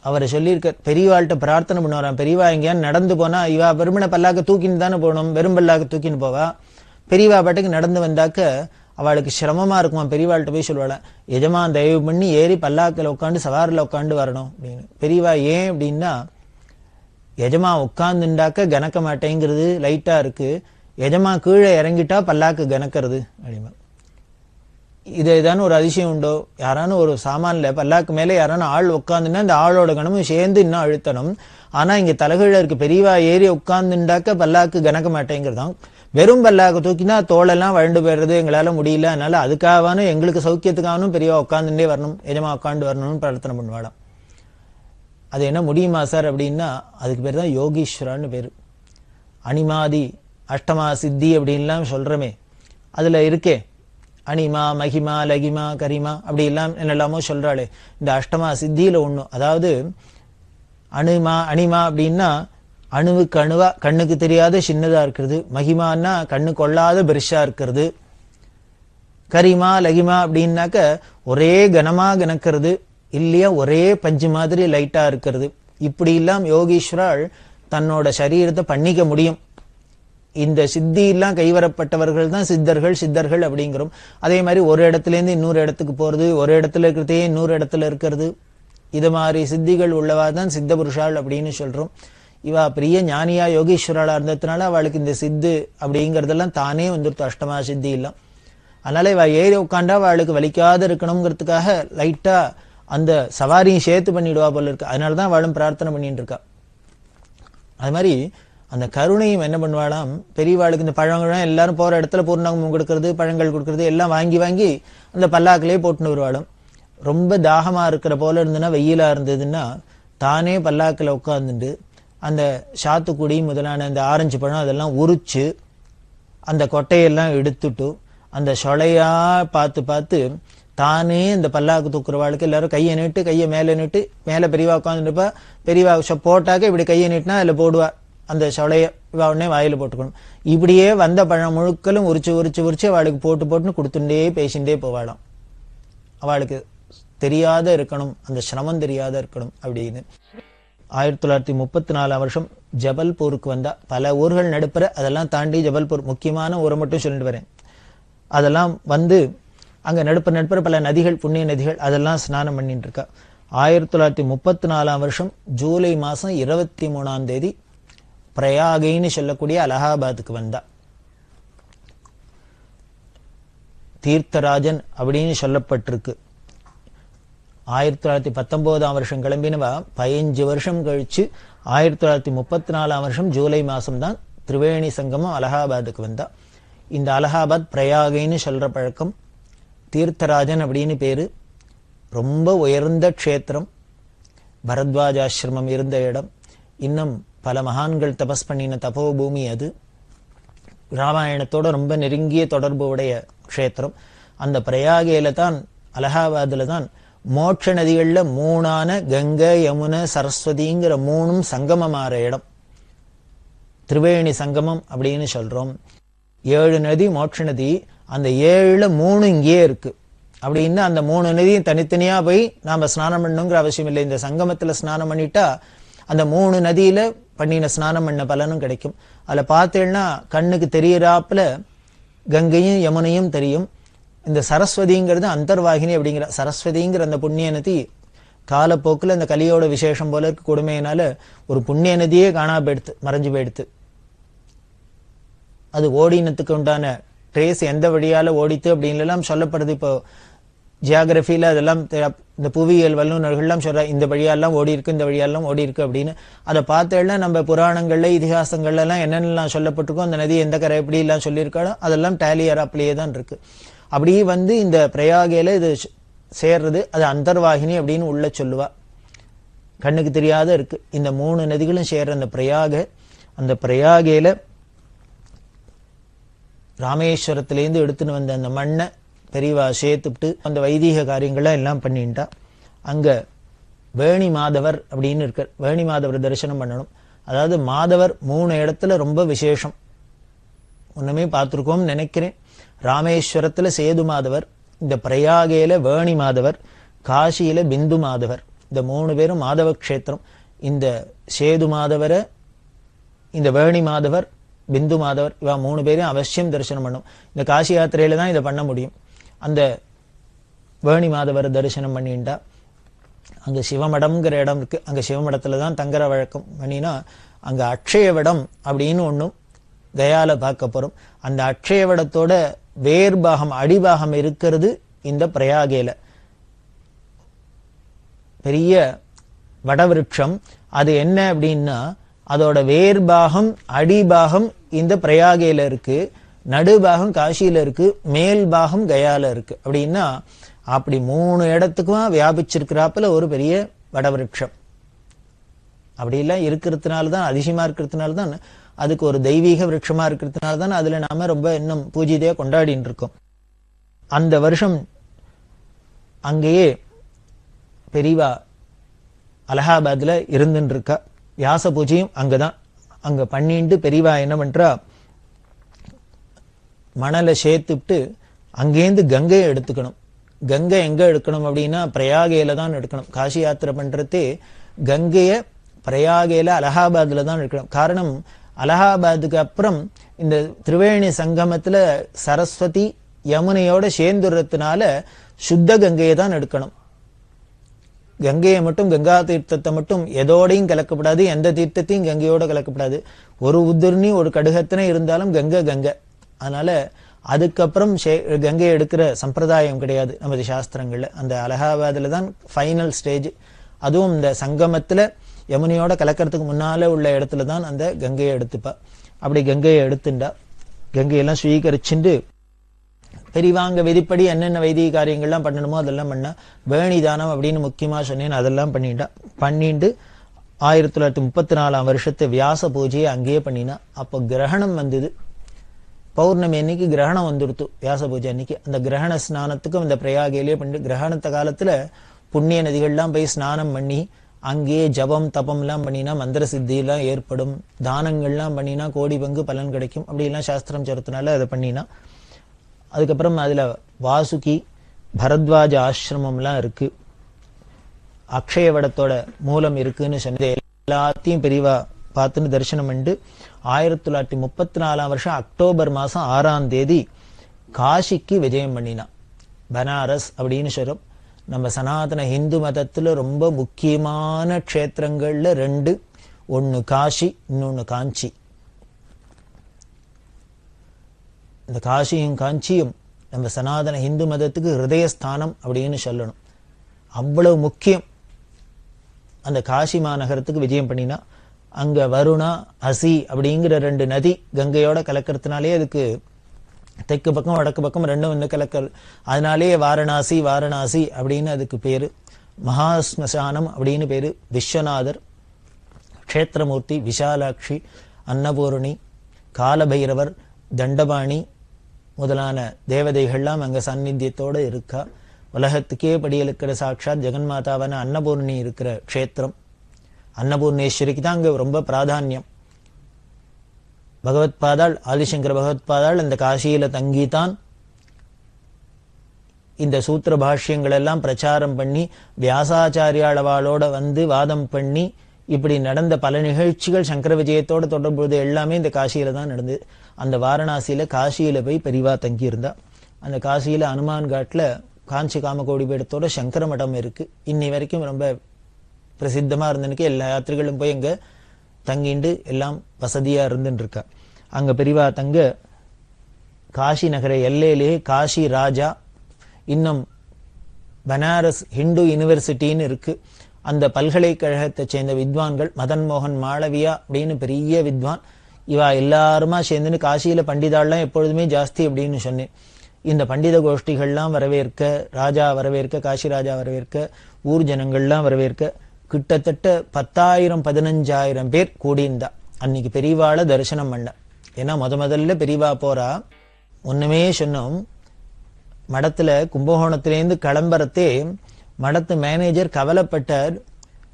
அவரை சொல்லியிருக்கார். பெரியவாள்கிட்ட பிரார்த்தனை பண்ணுவாராம், பெரியவா எங்கேயான்னு நடந்து போனா இவா வெறுமனை பல்லாக்க தூக்கின்னு தானே போகணும், வெறும் பல்லாக்க தூக்கின்னு போவா. பெரியவா பாட்டுக்கு நடந்து வந்தாக்க அவளுக்கு சிரமமா இருக்குமா. பெரியவாள்கிட்ட போய் சொல்லுவாள், எஜமா தயவு பண்ணி ஏறி பல்லாக்கில் உட்காந்து சவாரில் உட்காந்து வரணும் அப்படின்னு. பெரியவா ஏன் அப்படின்னா, எஜமா உட்காந்துண்டாக்க கனக்க மாட்டேங்கிறது லைட்டா இருக்கு, எஜமா கீழே இறங்கிட்டா பல்லாக்கு கனக்கிறது அப்படிமா. இது ஏதானு ஒரு அதிசயம் உண்டோ? யாரானு ஒரு சாமான்ல பல்லாக்கு மேல யாரானு ஆள் உட்காந்துன்னா அந்த ஆளோட கனமும் சேர்ந்து இன்னும் அழுத்தணும். ஆனா இங்க தலைகீழ இருக்கு, பெரியவா ஏறி உட்கார்ந்துண்டாக்க பல்லாக்கு கனக்க மாட்டேங்கிறதான். வெறும் பல்லாக்கு தூக்கினா தோளெல்லாம் வழண்டு போயிடுறது, எங்களால முடியல, அதனால அதுக்காகவானு எங்களுக்கு சௌக்கியத்துக்காகவும் பெரியவா உட்காந்துட்டே வரணும், எஜமா உட்காந்து வரணும்னு பிரார்த்தனை பண்ணுவாளாம். அது என்ன முடியுமா சார் அப்படின்னா, அதுக்கு பேர் தான் யோகீஸ்வரான்னு பேரு. அனிமாதி அஷ்டமா சித்தி அப்படின்லாம் சொல்றமே, அதுல இருக்கே அனிமா மகிமா லகிமா கரிமா அப்படி எல்லாம் என்னெல்லாமோ சொல்றாளே, இந்த அஷ்டமா சித்தியில ஒண்ணு. அதாவது அனிமா அப்படின்னா அணுவுக்கு அணுவா கண்ணுக்கு தெரியாத சின்னதா இருக்கிறது, மகிமான்னா கண்ணு கொள்ளாத பெருசா இருக்கிறது, கரிமா லகிமா அப்படின்னாக்க ஒரே கனமா கனக்கிறது இல்லையா, ஒரே பஞ்சு மாதிரி லைட்டா இருக்கிறது. இப்படி எல்லாம் யோகீஸ்வரால் தன்னோட சரீரத்தை பண்ணிக்க முடியும். இந்த சித்தி எல்லாம் கைவரப்பட்டவர்கள் தான் சித்தர்கள் அப்படிங்கிறோம். அதே மாதிரி ஒரு இடத்துல இருந்து இன்னொரு இடத்துக்கு போறது, ஒரு இடத்துல இருக்கிறதே இன்னொரு இடத்துல இருக்கிறது, இது மாதிரி சித்திகள் உள்ளவா தான் சித்த புருஷாள் அப்படின்னு சொல்றோம். இவா பெரிய ஞானியா யோகீஸ்வராளா இருந்ததுனால அவளுக்கு இந்த சித்து அப்படிங்கறதெல்லாம் தானே வந்துருத்து, அஷ்டமா சித்தி எல்லாம். அதனால இவ ஏறி உட்காண்டா அவளுக்கு வலிக்காத இருக்கணுங்கிறதுக்காக லைட்டா அந்த சவாரியும் சேர்த்து பண்ணிடுவா போல இருக்கு. அதனாலதான் அவளும் பிரார்த்தனை பண்ணிட்டு இருக்கா. அது மாதிரி அந்த கருணையும் என்ன பண்ணுவாளாம், பெரியவாளுக்கு இந்த பழங்கள் எல்லாரும் போற இடத்துல பூர்ணாங்கமும் கொடுக்கறது, பழங்கள் கொடுக்கறது எல்லாம் வாங்கி வாங்கி அந்த பல்லாக்கிலே போட்டுன்னு வருவாளும். ரொம்ப தாகமா இருக்கிற போல இருந்ததுன்னா, வெயிலா இருந்ததுன்னா தானே பல்லாக்கில் உட்காந்துட்டு அந்த சாத்துக்குடி முதலான அந்த ஆரஞ்சு பழம் அதெல்லாம் உரிச்சு அந்த கொட்டையெல்லாம் எடுத்துட்டு அந்த சொலையா பார்த்து பார்த்து தானே இந்த பல்லாக்கு தூக்குறவாளுக்கு எல்லாரும் கையை நீட்டு, கையை மேலே நீட்டு, மேலே பெரியவா உட்காந்துருப்பா, பெரியவா போட்டாக்க இப்படி கையை நீட்டினா அதில் போடுவா, அந்த சொலைய உடனே வாயில போட்டுக்கணும். இப்படியே வந்த பழம் முழுக்களும் உரிச்சு உரிச்சு உரிச்சு அவளுக்கு போட்டு போட்டுன்னு கொடுத்துட்டே பேசிண்டே போவாளாம். அவளுக்கு தெரியாத இருக்கணும், அந்த சிரமம் தெரியாத இருக்கணும் அப்படின்னு. 1934 வருஷம் ஜபல்பூருக்கு வந்தா. பல ஊர்கள் நடுப்புற, அதெல்லாம் தாண்டி ஜபல்பூர் முக்கியமான ஊரை மட்டும் சொல்லிட்டு வரேன். அதெல்லாம் வந்து அங்க நடுப்புற பல நதிகள், புண்ணிய நதிகள், அதெல்லாம் ஸ்நானம் பண்ணிட்டு இருக்கா. 1934 வருஷம் ஜூலை மாசம் 23ஆம் தேதி பிரயாகைன்னு சொல்லக்கூடிய அலகாபாத்துக்கு வந்தா. தீர்த்தராஜன் அப்படின்னு சொல்லப்பட்டிருக்கு. 1919ஆம் வருஷம் கிளம்பினவா 15 வருஷம் கழிச்சு 1934ஆம் வருஷம் ஜூலை மாசம் தான் திரிவேணி சங்கமம் அலகாபாத்துக்கு வந்தா. இந்த அலகாபாத் பிரயாகைன்னு சொல்ற பழக்கம். தீர்த்தராஜன் அப்படின்னு பேரு. ரொம்ப உயர்ந்த க்ஷேத்திரம், பரத்வாஜாசிரமம் இருந்த இடம். இன்னும் பல மகான்கள் தபஸ் பண்ணின தபோபூமி அது. ராமாயணத்தோட ரொம்ப நெருங்கிய தொடர்பு உடைய க்ஷேத்திரம். அந்த பிரயாகையில தான், அலகாபாத்ல தான் மோட்ச நதிகள்ல 3ஆன கங்கை, யமுனை, சரஸ்வதிங்கிற 3ம் சங்கமமாற இடம். திரிவேணி சங்கமம் அப்படின்னு சொல்றோம். 7 நதி மோட்ச நதி. அந்த 7ல 3 இங்கேயே இருக்கு. அப்படின்னா அந்த 3 நதியும் தனித்தனியா போய் நாம ஸ்நானம் பண்ணணுங்கிற அவசியம் இல்லை. இந்த சங்கமத்துல ஸ்நானம் பண்ணிட்டா அந்த 3 நதியில பண்ணின ஸ்நானம் பண்ண பலனும் கிடைக்கும். அதுல பார்த்தேன்னா கண்ணுக்கு தெரியறாப்புல கங்கையும் யமுனையும் தெரியும். இந்த சரஸ்வதிங்கிறது அந்தர்வாகினி அப்படிங்கிற சரஸ்வதிங்கிற அந்த புண்ணிய நதி காலப்போக்கில் அந்த கலியோட விசேஷம் போல இருக்கு கொடுமையினால ஒரு புண்ணிய நதியே காணா போயிடுத்து, மறைஞ்சு போயிடுத்து. அது ஓடினத்துக்கு உண்டான ட்ரேஸ் எந்த வழியால ஓடித்து அப்படின்னு எல்லாம் சொல்லப்படுது. இப்போ ஜியாகிரபியில அதெல்லாம் இந்த புவியியல் வல்லுநர்கள்லாம் சொல்ற இந்த வழியாலாம் ஓடி இருக்கு, இந்த வழியாலாம் ஓடி இருக்கு அப்படின்னு. அதை பார்த்தேன்னா நம்ம புராணங்கள்ல இதிகாசங்கள்ல எல்லாம் என்னென்னலாம் சொல்லப்பட்டிருக்கோ, அந்த நதி எந்த கரை எப்படி எல்லாம் சொல்லியிருக்காளோ அதெல்லாம் டேலியராப்லேயே தான் இருக்கு. அப்படியே வந்து இந்த பிரயாகையில இது சேர்றது, அது அந்தர்வாகினி அப்படின்னு உள்ள சொல்லுவா. கண்ணுக்கு தெரியாத இருக்கு. இந்த 3 நதிகளும் சேர்ற அந்த பிரயாக, அந்த பிரயாகையில ராமேஸ்வரத்திலேருந்து எடுத்துன்னு வந்த அந்த மண்ணை பெரியவா சேர்த்துட்டு அந்த வைதீக காரியங்கள்லாம் எல்லாம் பண்ணிட்டா. அங்க வேணி மாதவர் அப்படின்னு இருக்கார். வேணி மாதவர் தரிசனம் பண்ணணும். அதாவது மாதவர் 3 இடத்துல ரொம்ப விசேஷம். ஒண்ணுமே பார்த்துருக்கோம் நினைக்கிறேன். ராமேஸ்வரத்துல சேது மாதவர், இந்த பிரயாகையில வேணி மாதவர், காசியில பிந்து மாதவர். இந்த 3 பேரும் மாதவ க்ஷேத்திரம். இந்த சேது மாதவரை, இந்த வேணி மாதவர், பிந்து மாதவர், இவா 3 பேரையும் அவசியம் தரிசனம் பண்ணும். இந்த காசி யாத்திரையில தான் இதை பண்ண முடியும். அந்த வேணி மாதவரை தரிசனம் பண்ணிட்டா அங்க சிவமடம்ங்கிற இடம் இருக்கு. அங்க சிவமடத்துல தான் தங்குற வழக்கம். பண்ணினா அங்க அக்ஷயவடம் அப்படின்னு ஒண்ணும் கயால பார்க்க போறோம். அந்த அக்ஷயவடத்தோட வேர்பாகம், அடிபாகம் இருக்கிறது இந்த பிரயாகையில. பெரிய வடவிருட்சம். அது என்ன அப்படின்னா அதோட வேர்பாகம், அடிபாகம் இந்த பிரயாகையில இருக்கு, நடுபாகம் காசியில இருக்கு, மேல் பாகம் கயால இருக்கு. அப்படின்னா அப்படி 3 இடத்துக்கும் வியாபிச்சிருக்கிறாப்புல ஒரு பெரிய வடவிருட்சம். அப்படி எல்லாம் இருக்கிறதுனாலதான், அதிசயமா இருக்கிறதுனாலதான், அதுக்கு ஒரு தெய்வீக விருட்சமா இருக்கிறதுனால தான் அதுல நாம ரொம்ப இன்னும் பூஜைதையா கொண்டாடிட்டு இருக்கோம். அந்த வருஷம் அங்கேயே பெரியவா அலகாபாத்ல இருந்துட்டு இருக்கா. வியாச பூஜையும் அங்கதான். அங்க பண்ணிட்டு பெரியவா என்ன பண்றா, மணலை சேர்த்துட்டு அங்கேருந்து கங்கையை எடுத்துக்கணும். கங்கை எங்க எடுக்கணும் அப்படின்னா பிரயாகையில தான் எடுக்கணும். காசி யாத்திரை பண்றதே கங்கைய பிரயாகையில அலகாபாத்ல தான் எடுக்கணும். காரணம், அலகாபாத்துக்கு அப்புறம் இந்த திரிவேணி சங்கமத்துல சரஸ்வதி யமுனையோட சேர்ந்துறதுனால சுத்த கங்கையை தான் எடுக்கணும். கங்கையை மட்டும், கங்கா தீர்த்தத்தை மட்டும் எதோடையும் கலக்கப்படாது, எந்த தீர்த்தத்தையும் கங்கையோட கலக்கப்படாது. ஒரு உதிர்னி ஒரு கடுகத்தினை இருந்தாலும் கங்கை கங்கை. அதனால அதுக்கப்புறம் கங்கையை எடுக்கிற சம்பிரதாயம் கிடையாது நமது சாஸ்திரங்கள்ல. அந்த அலகாபாத்ல தான் ஃபைனல் ஸ்டேஜ். அதுவும் இந்த சங்கமத்துல யமுனையோட கலக்கிறதுக்கு முன்னால உள்ள இடத்துல தான் அந்த கங்கையை எடுத்துப்பா. அப்படி கங்கையை எடுத்துண்டா, கங்கையெல்லாம் சுவீகரிச்சுண்டு பெரியவாங்க விதிப்படி என்னென்ன வைதிக காரியங்கள்லாம் பண்ணணுமோ அதெல்லாம் பண்ணா. வேணி தானம் அப்படின்னு முக்கியமா சொன்னேன், அதெல்லாம் பண்ணிட்டு 1934 வருஷத்து வியாச பூஜையை அங்கேயே பண்ணினா. அப்போ கிரகணம் வந்தது. பௌர்ணமி அன்னைக்கு கிரகணம் வந்துடுத்து. வியாச பூஜை அன்னைக்கு அந்த கிரகண ஸ்நானத்துக்கும் இந்த பிரயாகையிலேயே பண்ணிட்டு, கிரகணத்த காலத்துல புண்ணிய நதிகள்லாம் போய் ஸ்நானம் பண்ணி அங்கேயே ஜபம் தபம் எல்லாம் பண்ணினா மந்திர சித்தி எல்லாம் ஏற்படும், தானங்கள்லாம் பண்ணினா கோடி பங்கு பலன் கிடைக்கும், அப்படி எல்லாம் சாஸ்திரம் சொல்றதுனால அதை பண்ணினா. அதுக்கப்புறம் அதுல வாசுகி பரத்வாஜ ஆசிரமம்லாம் இருக்கு, அக்ஷயவடத்தோட மூலம் இருக்குன்னு சொன்னது எல்லாத்தையும் பெரியவா பார்த்துன்னு தரிசனம் பண்ணிட்டு 1934 வருஷம் அக்டோபர் மாசம் 6ஆம் தேதி காசிக்கு விஜயம் பண்ணினா. பனாரஸ் அப்படின்னு சொல்றோம். நம்ம சனாதன ஹிந்து மதத்துல ரொம்ப முக்கியமான க்ஷேத்திரங்கள்ல 2, ஒன்னு காசி, இன்னொன்னு காஞ்சி. இந்த காசியும் காஞ்சியும் நம்ம சனாதன ஹிந்து மதத்துக்கு ஹிருதயஸ்தானம் அப்படின்னு சொல்லணும். அவ்வளவு முக்கியம். அந்த காசி மாநகரத்துக்கு விஜயம் பண்ணினா அங்க வருணா அசி அப்படிங்கிற 2 நதி கங்கையோட கலக்கிறதுனாலே அதுக்கு தெற்கு பக்கம் வடக்கு பக்கம் 2 வந்து கலக்கல். அதனாலேயே வாரணாசி வாரணாசி அப்படின்னு அதுக்கு பேரு. மகாஸ்மசானம் அப்படின்னு பேரு. விஸ்வநாதர், க்ஷேத்திரமூர்த்தி, விஷாலாட்சி, அன்னபூரணி, காலபைரவர், தண்டபாணி முதலான தேவதைகள்லாம் அங்க சாநித்தியத்தோட இருக்கா. உலகத்துக்கே படியெழுக்கிற சாட்சாத் ஜெகன்மாதாவான அன்னபூர்ணி இருக்கிற க்ஷேத்திரம். அன்னபூர்ணேஸ்வரிக்கு தான் அங்க ரொம்ப பிராதான்யம். பகவத்பாதாள், ஆதிசங்கர பகவத்பாதாள் அந்த காசியில தங்கித்தான் இந்த சூத்திர பாஷ்யங்கள் எல்லாம் பிரச்சாரம் பண்ணி வியாசாச்சாரியாளவாளோட வந்து வாதம் பண்ணி இப்படி நடந்த பல நிகழ்ச்சிகள் சங்கர விஜயத்தோட தொடர்புது எல்லாமே இந்த காசியில தான் நடந்தது. அந்த வாரணாசியில காசியில போய் பெரிவா தங்கி இருந்தா. அந்த காசியில அனுமான் காட்டுல காஞ்சி காமகோடி பீடத்தோட சங்கர மடம் இருக்கு. இன்னி வரைக்கும் ரொம்ப பிரசித்தமா இருந்தனுக்கு எல்லா யாத்திரிகளும் போய் அங்க தங்கிண்டு எல்லாம் வசதியா இருந்துட்டு இருக்கா. அங்க பெரிவா தங்க காசி நகர எல்லையிலேயே காசி ராஜா, இன்னும் பனாரஸ் ஹிந்து யூனிவர்சிட்டின்னு இருக்கு. அந்த பல்கலைக்கழகத்தை சேர்ந்த வித்வான்கள், மதன் மோகன் மாளவியா அப்படின்னு பெரிய வித்வான், இவா எல்லாருமா சேர்ந்துன்னு காசியில பண்டிதாள்லாம் எப்பொழுதுமே ஜாஸ்தி அப்படின்னு சொன்னேன். இந்த பண்டித கோஷ்டிகள்லாம் வரவேற்க, ராஜா வரவேற்க, காசி ராஜா வரவேற்க, ஊர் ஜனங்கள்லாம் வரவேற்க கிட்டத்தட்ட 10,000-15,000 பேர் கூடியிருந்தா. அன்னைக்கு பெரியவாளை தரிசனம் பண்ண. ஏன்னா முதல்ல பெரியவா போறா. ஒண்ணுமே சொன்னோம், மடத்துல கும்பகோணத்திலேருந்து கிளம்புறதே மடத்து மேனேஜர் கவலைப்பட்டார்,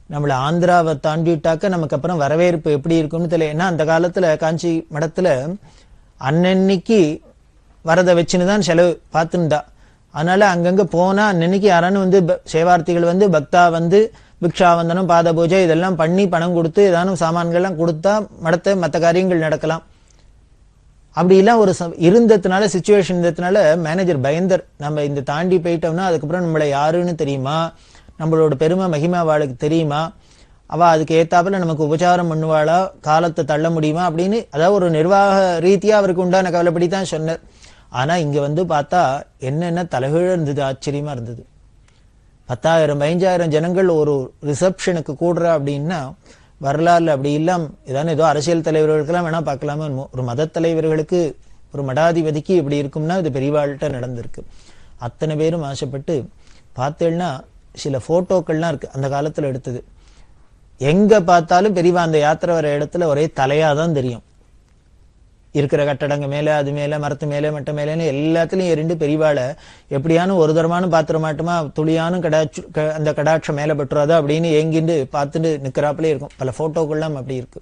நம்மள ஆந்திராவை தாண்டிட்டாக்க நமக்கு அப்புறம் வரவேற்பு எப்படி இருக்கும்னு தெரியல. ஏன்னா அந்த காலத்துல காஞ்சி மடத்துல அன்னன்னைக்கு வரதை வச்சுன்னுதான் செலவு பார்த்துருந்தா. அதனால அங்கங்க போனா அன்னன்னைக்கு யாரானு வந்து சேவார்த்திகள் வந்து பக்தா வந்து பிக்ஷாவந்தனம், பாத பூஜை இதெல்லாம் பண்ணி பணம் கொடுத்து ஏதானும் சாமான்கள்லாம் கொடுத்தா மடத்தை மற்ற காரியங்கள் நடக்கலாம். அப்படிலாம் ஒரு இருந்ததுனால, சிச்சுவேஷன் இருந்ததுனால மேனேஜர் பயந்தர், நம்ம இந்த தாண்டி போயிட்டோம்னா அதுக்கப்புறம் நம்மளை யாருன்னு தெரியுமா, நம்மளோட பெருமை மகிமா அவளுக்கு தெரியுமா, அவ அதுக்கு ஏத்தாப்புல நமக்கு உபச்சாரம் பண்ணுவாளா, காலத்தை தள்ள முடியுமா அப்படின்னு, அதாவது ஒரு நிர்வாக ரீதியா அவருக்கு உண்டான கவலைப்படித்தான் சொன்னார். ஆனா இங்க வந்து பார்த்தா என்னென்ன தலைகீழ இருந்தது, ஆச்சரியமா இருந்தது. 10,000-15,000 ஜனங்கள் ஒரு ரிசப்ஷனுக்கு கூடுறா அப்படின்னா வரலாறுல அப்படி இல்லாம ஏதாவது ஏதோ அரசியல் தலைவர்களுக்கெல்லாம் வேணா பார்க்கலாமா, ஒரு மத தலைவர்களுக்கு, ஒரு மடாதிபதிக்கு இப்படி இருக்கும்னா இது பெரியவாள்கிட்ட நடந்திருக்கு. அத்தனை பேரும் ஆசைப்பட்டு பார்த்தேன்னா சில போட்டோக்கள்லாம் இருக்கு அந்த காலத்துல எடுத்தது. எங்க பார்த்தாலும் பெரியவா அந்த யாத்திரை வர இடத்துல ஒரே தலையாதான் தெரியும். இருக்கிற கட்டடங்க மேல, அது மேல, மரத்து மேல, மட்ட மேலன்னு எல்லாத்துலயும் எரிண்டு பெரியவாளை எப்படியானு ஒரு தரமானு பாத்திர மாட்டோமா, துளியானும் அந்த கடாட்சம் மேல பட்டுறாதா அப்படின்னு ஏங்கிண்டு பார்த்துட்டு நிக்கிறாப்புலே இருக்கும். பல போட்டோக்கள்லாம் அப்படி இருக்கு.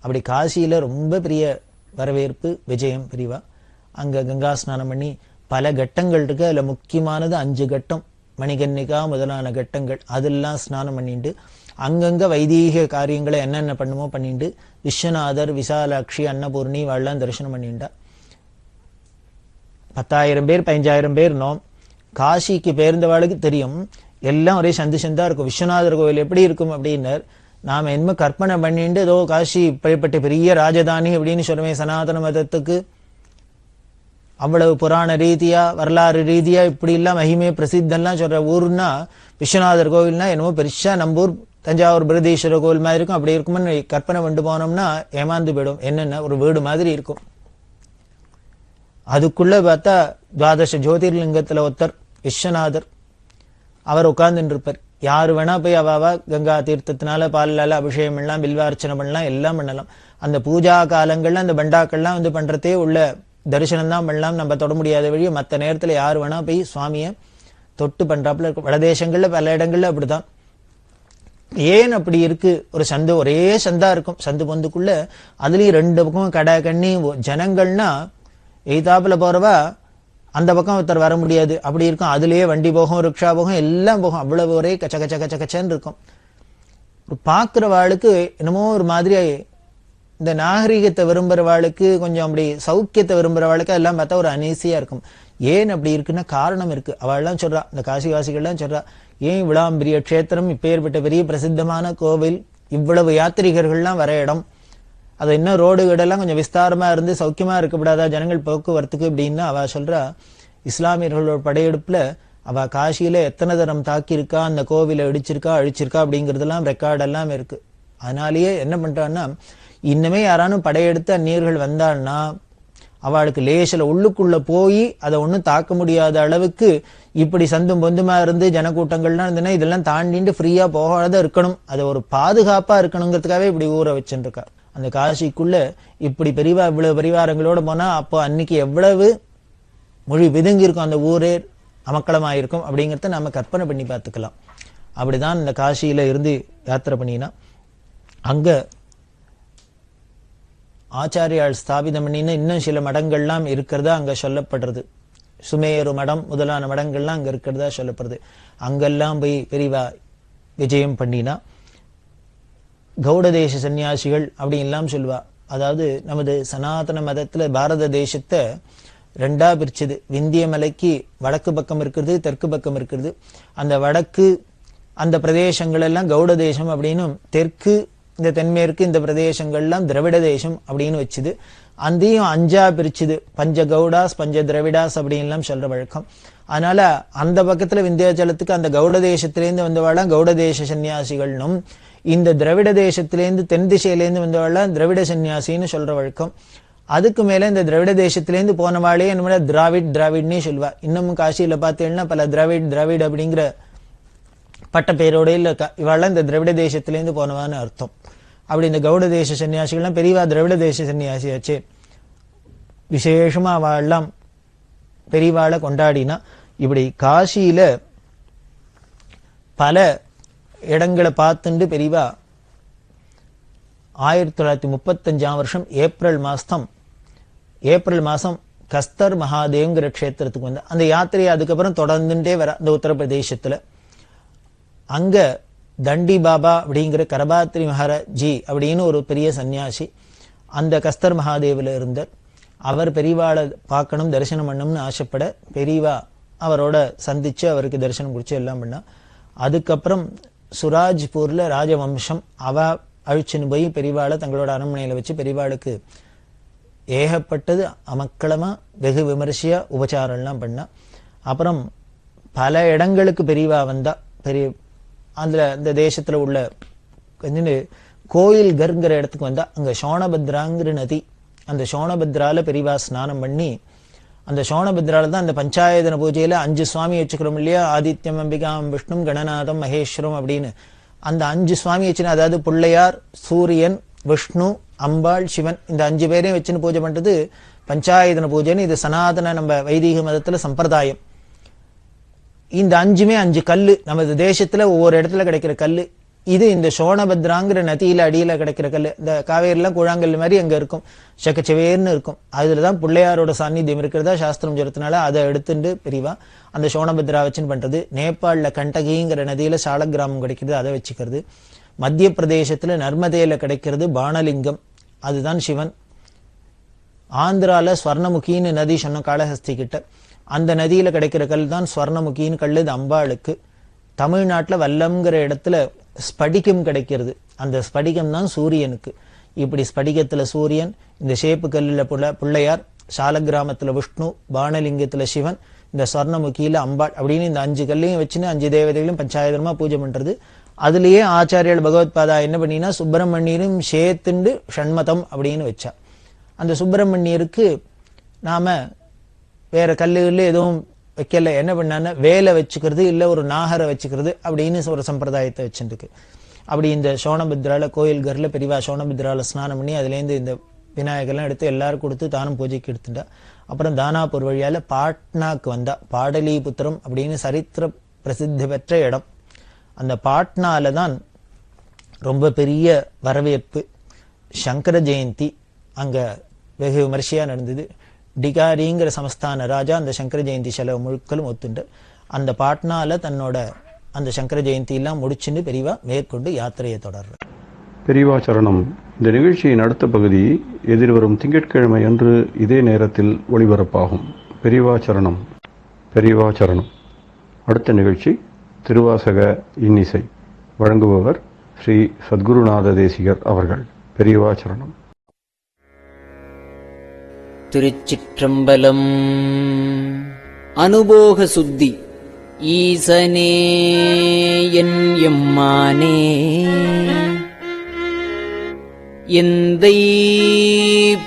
அப்படி காசியில ரொம்ப பெரிய வரவேற்பு, விஜயம் பெரியவா. அங்க கங்கா ஸ்நானம் பண்ணி பல கட்டங்கள் இருக்கு. அதுல முக்கியமானது 5 கட்டம், மணிகன்னிகா முதலான கட்டங்கள், அதெல்லாம் ஸ்நானம் பண்ணிட்டு அங்கங்க வைதீக காரியங்களை என்னென்ன பண்ணுமோ பண்ணிட்டு விஸ்வநாதர், விசாலாட்சி, அன்னபூர்ணி வாழலாம் தரிசனம் பண்ணிட்டா. 10,000 பேர் 15,000 பேர் நோம். காசிக்கு பேர்ந்தவாளுக்கு தெரியும் எல்லாம் ஒரே சந்து சந்தா இருக்கும். விஸ்வநாதர் கோவில் எப்படி இருக்கும் அப்படின்னு நாம என்ன கற்பனை பண்ணிட்டு ஏதோ காசி இப்படிப்பட்ட பெரிய ராஜதானி அப்படின்னு சொல்லுவேன் சனாதன மதத்துக்கு. அவ்வளவு புராண ரீதியா வரலாறு ரீதியா இப்படி எல்லாம் மகிமை பிரசித்தம்லாம் சொல்ற ஊர்னா விஸ்வநாதர் கோவில்னா என்னமோ பெருசா நம்பூர் தஞ்சாவூர் பிரகதீஸ்வரர் கோவில் மாதிரி இருக்கும். அப்படி இருக்கும்னு கற்பனை கொண்டு போனோம்னா ஏமாந்து போயிடும். என்னன்னா ஒரு வீடு மாதிரி இருக்கும். அதுக்குள்ள பார்த்தா துவாதச ஜோதிர்லிங்கத்துல ஒருத்தர் விஸ்வநாதர், அவர் உட்கார்ந்துட்டு இருப்பார். யாரு வேணா போய் அவாவா கங்கா தீர்த்தத்தினால பாலால அபிஷேகம் எல்லாம் பில்வார்ச்சனை பண்ணலாம், எல்லாம் பண்ணலாம். அந்த பூஜா காலங்கள்ல அந்த பண்டாக்கள்லாம் பண்றதே உள்ள தரிசனம் தான் பண்ணலாம், நம்ம தொட முடியாத வழியை. மற்ற நேரத்துல யாரு வேணா போய் சுவாமிய தொட்டு பண்றாப்புல இருக்கும். வடதேசங்கள்ல பல இடங்கள்ல அப்படிதான். ஏன் அப்படி இருக்கு? ஒரு சந்து, ஒரே சந்தா இருக்கும். சந்து பொந்துக்குள்ள அதுலயும் 2 பக்கம் கடை கண்ணி ஜனங்கள்னா எய்தாப்புல போறவா அந்த பக்கம் ஒருத்தர் வர முடியாது, அப்படி இருக்கும். அதுலயே வண்டி போகும், ரிக்ஷா போகும், எல்லாம் போகும். அவ்வளவு ஒரே கச்ச கச்ச கச்ச கச்சன்னு இருக்கும். பாக்குறவாளுக்கு என்னமோ ஒரு மாதிரி, இந்த நாகரிகத்தை விரும்புறவாளுக்கு, கொஞ்சம் அப்படி சௌக்கியத்தை விரும்புறவாளுக்கு எல்லாம் பார்த்தா ஒரு அனீசியா இருக்கும். ஏன் அப்படி இருக்குன்னா காரணம் இருக்கு. அவள்லாம் சொல்றா, இந்த காசிவாசிகள்லாம் சொல்றா, ஏன் இவ்வளவு பெரிய க்ஷேத்திரம், இப்பேற்பட்ட பெரிய பிரசித்தமான கோவில், இவ்வளவு யாத்திரிகர்கள்லாம் வர இடம், அது இன்னும் ரோடு வீடெல்லாம் கொஞ்சம் விஸ்தாரமா இருந்து சௌக்கியமா இருக்கக்கூடாதா ஜனங்கள் போக்குவரத்துக்கு அப்படின்னா அவ சொல்றா, இஸ்லாமியர்களோட படையெடுப்புல அவ காசியில எத்தனை தரம் தாக்கியிருக்கா, அந்த கோவிலை இடிச்சிருக்கா அழிச்சிருக்கா அப்படிங்கறதெல்லாம் ரெக்கார்டெல்லாம் இருக்கு. அதனாலேயே என்ன பண்றான்னா, இன்னுமே யாரானும் படையெடுத்து அந்நியர்கள் வந்தான்னா அவளுக்கு லேசில உள்ளுக்குள்ள போய் அதை ஒன்னும் தாக்க முடியாத அளவுக்கு இப்படி சந்தும் பொந்துமா இருந்து ஜனக்கூட்டங்கள்லாம் இருந்ததுன்னா இதெல்லாம் தாண்டிட்டு ஃப்ரீயா போகாத இருக்கணும், அது ஒரு பாதுகாப்பா இருக்கணுங்கிறதுக்காகவே இப்படி ஊற வச்சுருக்கா. அந்த காசிக்குள்ள இப்படி இவ்வளவு பரிவாரங்களோட போனா அப்போ அன்னைக்கு எவ்வளவு மொழி விதுங்கி இருக்கும், அந்த ஊரே அமக்களமாயிருக்கும் அப்படிங்கிறத நாம கற்பனை பண்ணி பார்த்துக்கலாம். அப்படிதான் இந்த காசியில இருந்து யாத்திரை பண்ணினா அங்க ஆச்சாரியால் ஸ்தாபிதம் பண்ணின இன்னும் சில மடங்கள்லாம் இருக்கிறதா அங்க சொல்லப்படுறது. சுமேரு மடம் முதலான மடங்கள்லாம் அங்க இருக்கிறதா சொல்லப்படுறது. அங்கெல்லாம் போய் பெரிவா விஜயம் பண்ணினா கௌடதேச சன்னியாசிகள் அப்படின்லாம் சொல்லுவா. அதாவது நமது சனாதன மதத்துல பாரத தேசத்தை 2ஆ பிரிச்சது. விந்திய மலைக்கு வடக்கு பக்கம் இருக்கிறது, தெற்கு பக்கம் இருக்கிறது. அந்த வடக்கு அந்த பிரதேசங்கள் எல்லாம் கௌட தேசம் அப்படின்னும், தெற்கு இந்த தென்மேற்கு இந்த பிரதேசங்கள்லாம் திராவிட தேசம் அப்படின்னு வச்சுது. அதையும் 5ஆ பிரிச்சுது. பஞ்ச கௌடாஸ் பஞ்ச திராவிடாஸ் அப்படின்லாம் சொல்ற வழக்கம். அதனால அந்த பக்கத்துல விந்தியாச்சலத்துக்கு அந்த கௌட தேசத்திலேருந்து வந்தவாழ கௌட தேச சன்னியாசிகள்னும், இந்த திராவிட தேசத்திலேருந்து தென் திசையிலேருந்து வந்தவாழ திராவிட சன்னியாசின்னு சொல்ற வழக்கம். அதுக்கு மேல இந்த திராவிட தேசத்திலேருந்து போனவாளே என்ன திராவிட்னே சொல்லுவா. இன்னமும் காசியில பார்த்தீங்கன்னா பல திராவிட் அப்படிங்கிற பட்ட பேரோட இல்ல இவாள் இந்த திராவிட தேசத்திலேருந்து போனவான்னு அர்த்தம். அப்படி இந்த கௌட தேச சன்னியாசிகள்லாம் பெரியவா திராவிட தேச சன்னியாசியாச்சே. விசேஷமா அவெல்லாம் பெரியவாளை கொண்டாடினா இப்படி காசியில பல இடங்களை பார்த்துண்டு பெரியவா 1935ஆம் வருஷம் ஏப்ரல் மாசம் கஸ்தர் மகாதேவ்ங்கிற க்ஷேத்திரத்துக்கு வந்த அந்த யாத்திரையை அதுக்கப்புறம் தொடர்ந்துட்டே வர அந்த உத்தரப்பிரதேசத்துல. அங்க தண்டி பாபா அப்படிங்கிற கரபாத்திரி மகாராஜி அப்படின்னு ஒரு பெரிய சன்னியாசி அந்த கஸ்தர் மகாதேவில இருந்தார். அவர் பெரியவாளை பார்க்கணும் தரிசனம் பண்ணணும்னு ஆசைப்பட பெரியவா அவரோட சந்திச்சு அவருக்கு தரிசனம் குடிச்சு எல்லாம் பண்ணா. அதுக்கப்புறம் சுராஜ்பூர்ல ராஜவம்சம் அவ அழிச்சுன்னு போய் பெரியவாளை தங்களோட அரண்மனையில வச்சு பெரியவாளுக்கு ஏகப்பட்டது அமக்களமா வெகு விமரிசையா உபச்சாரம் எல்லாம் பண்ணா. அப்புறம் பல இடங்களுக்கு பெரியவா வந்தா. பெரிய அதுல இந்த தேசத்துல உள்ள கோயில் கர்ங்கிற இடத்துக்கு வந்தா. அங்க சோனபத்ராங்கிற நதி, அந்த சோனபத்ரால பெரியவா ஸ்நானம் பண்ணி, அந்த சோனபத்ரால தான் அந்த பஞ்சாயதன பூஜையில 5 சுவாமி வச்சுக்கிறோம் இல்லையா, ஆதித்யம் அம்பிகாம் விஷ்ணும் கணநாதம் மகேஸ்வரம் அப்படின்னு. அந்த 5 சுவாமி வச்சுன்னு, அதாவது பிள்ளையார் சூரியன் விஷ்ணு அம்பாள் சிவன், இந்த 5 பேரையும் வச்சுன்னு பூஜை பண்றது பஞ்சாயதன பூஜைன்னு. இது சனாதன நம்ம வைதிக மதத்துல சம்பிரதாயம். இந்த 5மே 5 கல்லு, நமது தேசத்துல ஒவ்வொரு இடத்துல கிடைக்கிற கல்லு. இது இந்த சோனபத்ராங்கிற நதியில அடியில கிடைக்கிற கல்லு. இந்த காவேரிலாம் கூழாங்கல் மாதிரி அங்க இருக்கும், செக்கச்சவேர்னு இருக்கும். அதுலதான் பிள்ளையாரோட சாநித்தியம் இருக்கிறதா சாஸ்திரம் சொல்றதுனால அதை எடுத்துட்டு பெரியவா அந்த சோனபத்ரா வச்சுன்னு பண்றது. நேபாளில கண்டகிங்கிற நதியில சாலக்கிராமம் கிடைக்கிறது, அதை வச்சுக்கிறது. மத்திய பிரதேசத்துல நர்மதையில கிடைக்கிறது பானலிங்கம், அதுதான் சிவன். ஆந்திரால ஸ்வர்ணமுகின்னு நதி சொன்ன காளஹஸ்தி கிட்ட, அந்த நதியில கிடைக்கிற கல் தான் ஸ்வர்ணமுகின்னு கல், இது அம்பாளுக்கு. தமிழ்நாட்டுல வல்லம்ங்கிற இடத்துல ஸ்படிகம் கிடைக்கிறது, அந்த ஸ்படிகம் தான் சூரியனுக்கு. இப்படி ஸ்படிகத்துல சூரியன், இந்த ஷேப்பு கல்லுல பிள்ளையார், சாலக்கிராமத்துல விஷ்ணு, பானலிங்கத்துல சிவன், இந்த சொர்ணமுகியில அம்பாள் அப்படின்னு இந்த 5 கல்லையும் வச்சுன்னு 5 தேவதைகளும் பஞ்சாயதமா பூஜை பண்றது. அதுலயே ஆச்சாரியர் பகவத்பாதா என்ன பண்ணினா சுப்பிரமணியரும் சேர்த்துண்டு ஷண்மதம் அப்படின்னு வச்சா. அந்த சுப்பிரமணியருக்கு நாம வேற கல்லுல எதுவும் வைக்கல, என்ன பண்ணான்னா வேலை வச்சுக்கிறது இல்ல ஒரு நாகரை வச்சுக்கிறது அப்படின்னு ஒரு சம்பிரதாயத்தை வச்சுருக்கு. அப்படி இந்த சோனபத்ரால கோயில்கர்ல பெரியவா சோனபத்ரால ஸ்நானம் பண்ணி அதுலேருந்து இந்த விநாயகர்லாம் எடுத்து எல்லாரும் கொடுத்து தானும் பூஜைக்கு எடுத்துட்டா. அப்புறம் தானாப்பூர் வழியால பாட்னாக்கு வந்தா. பாடலிபுத்திரம் அப்படின்னு சரித்திர பிரசித்தி பெற்ற இடம். அந்த பாட்னால தான் ரொம்ப பெரிய வரவேற்பு. சங்கர ஜெயந்தி அங்க வெகு விமர்சையா நடந்தது. டிகாரிங்கிற சமஸ்தான ராஜா அந்த சங்கர ஜெயந்தி செலவு முழுக்களும் ஒத்துண்டு அந்த பாட்னால தன்னோட அந்த சங்கர ஜெயந்தி எல்லாம் முடிச்சுட்டு பெரியவா மேற்கொண்டு யாத்திரையை தொடர்ற. பெரியவா சரணம். இந்த நிகழ்ச்சியின் அடுத்த பகுதி எதிர்வரும் திங்கட்கிழமை அன்று இதே நேரத்தில் ஒளிபரப்பாகும். பெரியவா சரணம். பெரியவா சரணம். அடுத்த நிகழ்ச்சி திருவாசக இன்னிசை. வழங்குபவர் ஸ்ரீ சத்குருநாத தேசிகர் அவர்கள். பெரியவா சரணம். திருச்சிற்றம்பலம். அனுபோக சுத்தி. ஈசனே என் எம்மானே எந்தை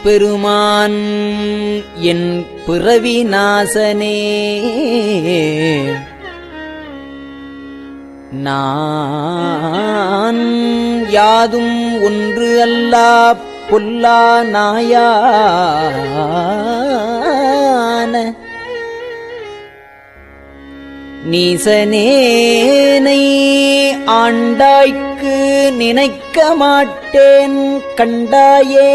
பெருமான் என் பிறவி நாசனே நான் யாதும் ஒன்று அல்லா பொல்லா நாயான நீசனேனை ஆண்டாய்க்கு நினைக்க மாட்டேன் கண்டாயே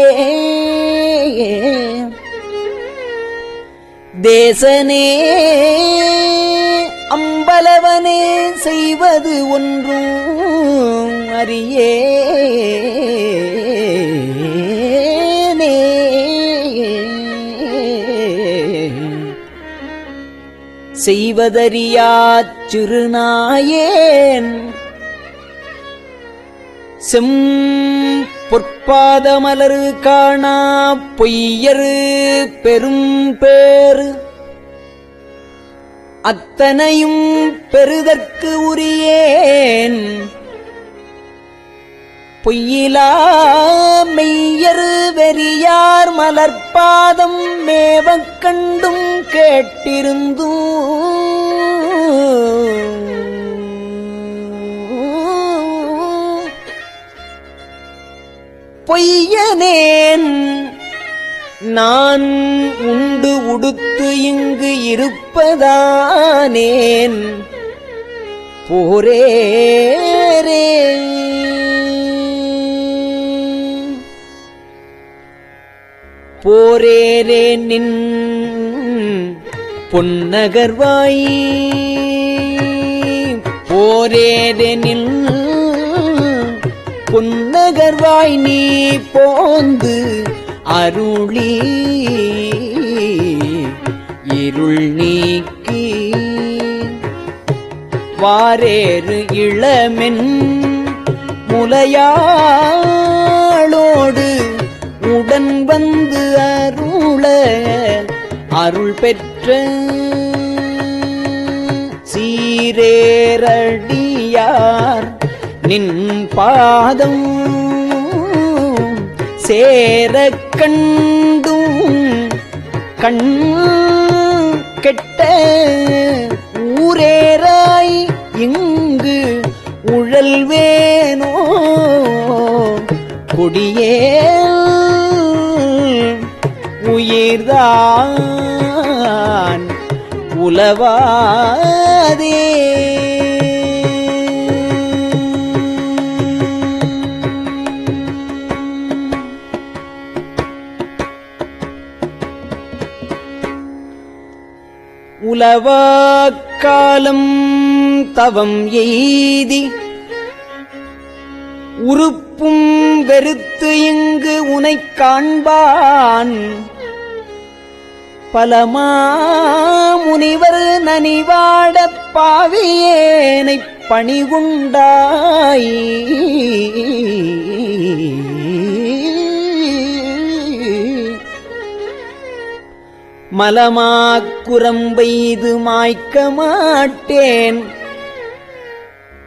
தேசனே அம்பலவனே செய்வது ஒன்றும் அறியேனே செய்வதறியாச் சிறுநாயேன் செம் பொற்பாதமலரு காணா பொய்யரு பெரும் பேறு அத்தனையும் பெறுதற்கு உரியேன் பொய்யிலா மெய்யரு வெறியார் மலர்பாதம் மேவக் கண்டும் கேட்டிருந்தும் பொய்யனேன் நான் உண்டு உடுத்து இங்கு இருப்பதானேன் போரேரே போரேரே நின் பொன்னகர்வாய் போரேரே நின் பொன்னகர்வாய் நீ போந்து அருளி இருள் நீக்கி வாரேறு இளமென் முலையாளோடு உடன் வந்து அருள அருள் பெற்ற சீரேரடியார் நின் பாதம் சேரக் கண்டும் கண் கெட்ட ஊரேராய் இங்கு உழல்வேனோ கொடியே உயிர்தான் உலவாதே உலவாக்காலம் தவம் எய்தி உறுப்பும் வெறுத்து இங்கு உனைக் காண்பான் பலமா முனிவர் நனிவாடப் பாவியேனைப் பணிகுண்டாய் மலமாக்குரம்பெய்து மாய்க்க மாட்டேன்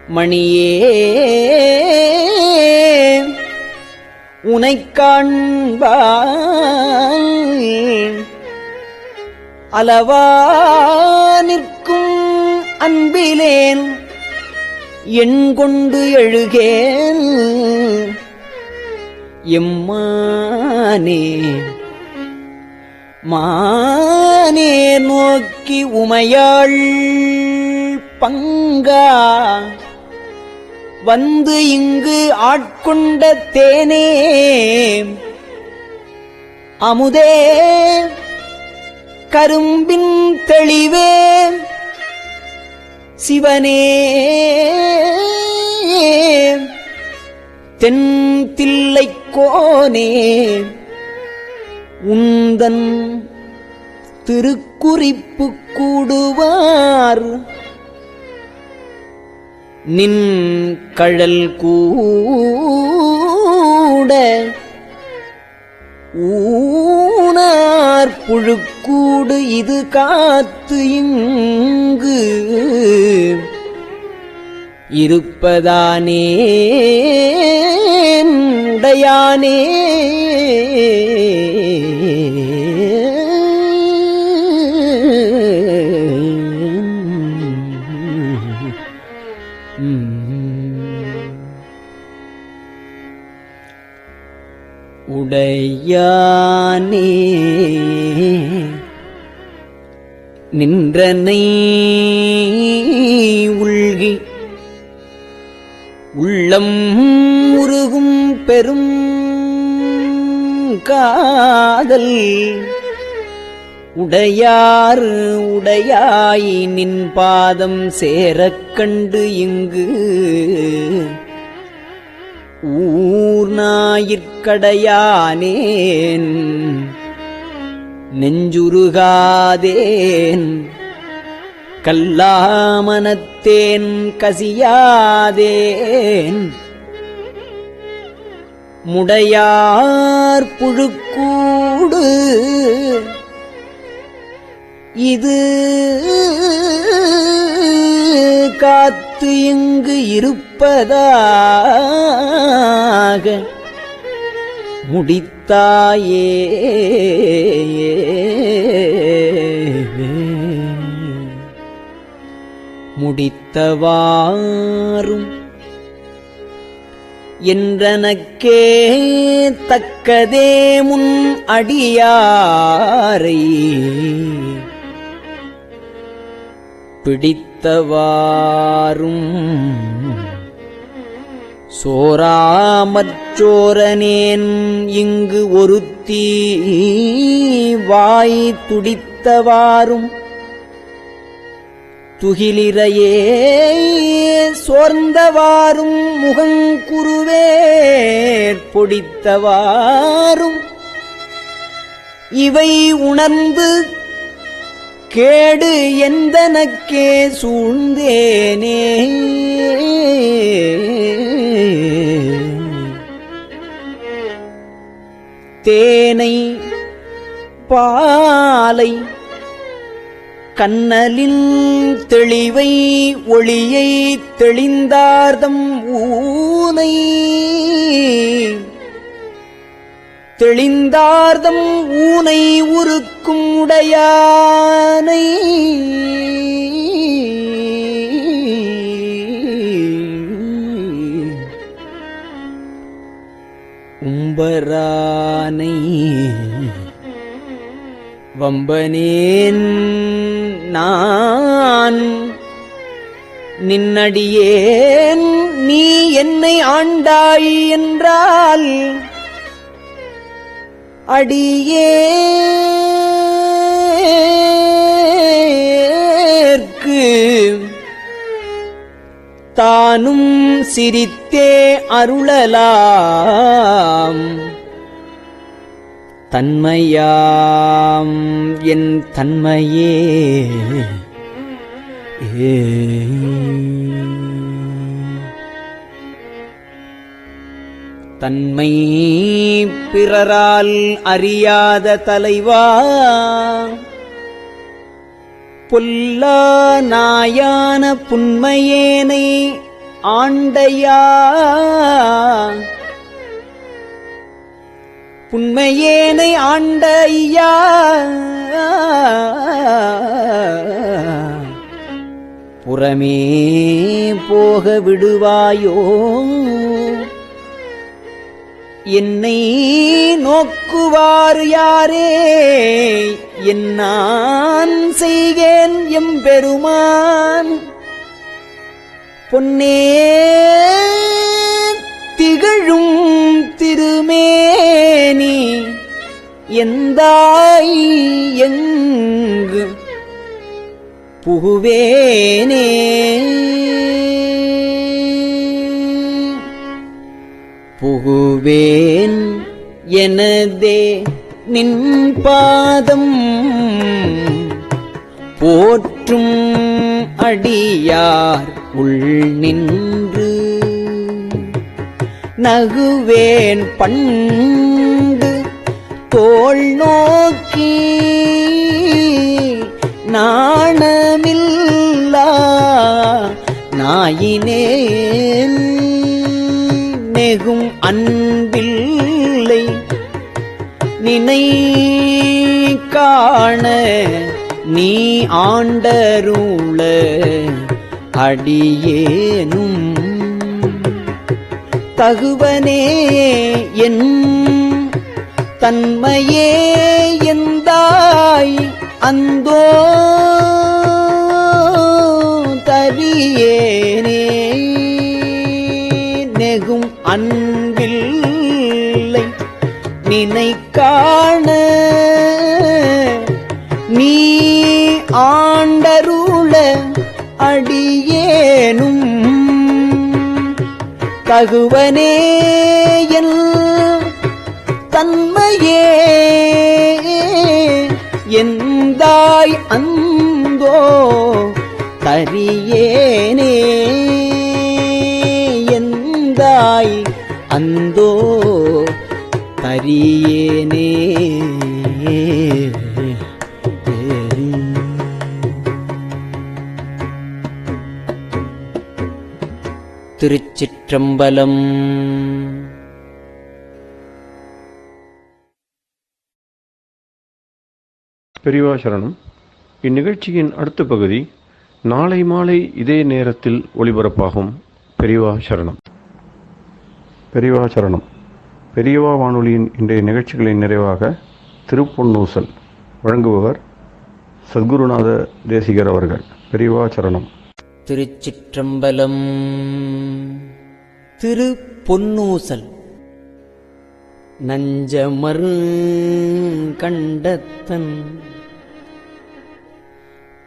மணியே உனைக் காண்பான் அளவா நிற்கும் அன்பிலேன் எண் கொண்டு எழுகேன் எம்மானே மானே நோக்கி உமையாள் பங்கா வந்து இங்கு ஆட்கொண்ட தேனே அமுதே கரும்பின் தெளிவே சிவனே தென் தில்லைக்கோனே உந்தன் திருக்குறிப்பு கூடுவார் நின் கழல் கூட ஊனார் புழுக்கூடு இது காத்து இங்கு இருப்பதானே உடையானே உடையானே நின்றனை உள்கி உள்ளம் உருகும் பெரும் காதல் உடையார் உடையாய் நின் பாதம் சேரக் கண்டு இங்கு ஊர்நாயிற்கடையானேன் நெஞ்சுருகாதேன் கல்லாமனத்தேன் கசியாதேன் முடையார் புழுக்கூடு இது காத்து இங்கு இருப்பதாக முடித்தாயே முடித்தவாறும் என்றனக்கே தக்கதே முன் அடியாரை பிடித்தவாறும் சோராமற்றோரனேன் இங்கு ஒருத்தி வாய் துடித்தவாறும் துகிலிரையே சோர்ந்தவாறும் முகங்குருவேற் பொடித்தவாறும் இவை உணர்ந்து கேடு எந்தனக்கே சூழ்ந்தேனே தேனை பாலை கண்ணலின் தெளிவை ஒளியை தெளிந்தார்தம் ஊனை தெளிந்தார்தம் ஊனை உருக்கும் உடையானை உம்பரானை வம்பனேன் நான் நின்னடியேன் நீ என்னை ஆண்டாய் என்றால் அடியேற்கு தானும் சிரித்தே அருளலாம் தன்மையாம் என் தன்மையே தன்மை பிறரால் அறியாத தலைவா பொல்லா நாயான புன்மையேனை ஆண்டையா புன்மையேனை ஆண்டையா புறமே போக விடுவாயோ என்னை நோக்குவார் யாரே என்னான் செய்கேன் எம்பெருமான் பொன்னே திகழும் திருமேனி எந்தாய் எங்கு புகுவேனே புகுவேன் எனதே நின் பாதம் போற்றும் அடியார் உள் நின்று நகுவேன் பண்டு தோள் நோக்கி நாணமில்லா நாயினேன் நெகும் அன்பில்லை நினை காண நீ ஆண்டருள அடியேனும் தகுவனே என் தன்மையே எந்தாய் அந்தோ தரியேனே நெகும் அன்பில்லை நினை காண நீ ஆண்டருள அடியேனும் தகுவனே என் தன்மையே எந்தாய் அந்தோ தரியேனே எந்தாய் அந்தோ தரியேனே திருச்சிற்றம்பலம். பெரியவா சரணம். இந்நிகழ்ச்சியின் அடுத்த பகுதி நாளை மாலை இதே நேரத்தில் ஒளிபரப்பாகும். பெரியவா சரணம். பெரியவா சரணம். பெரியவா வானொலியின் இன்றைய நிகழ்ச்சிகளின் நிறைவாக திருப்பொன்னூசல் வழங்குபவர் சத்குருநாத தேசிகர் அவர்கள். பெரியவா சரணம். திருச்சிற்றம்பலம். திருப்பொன்னூசல். நஞ்சமர் கண்டத்தன்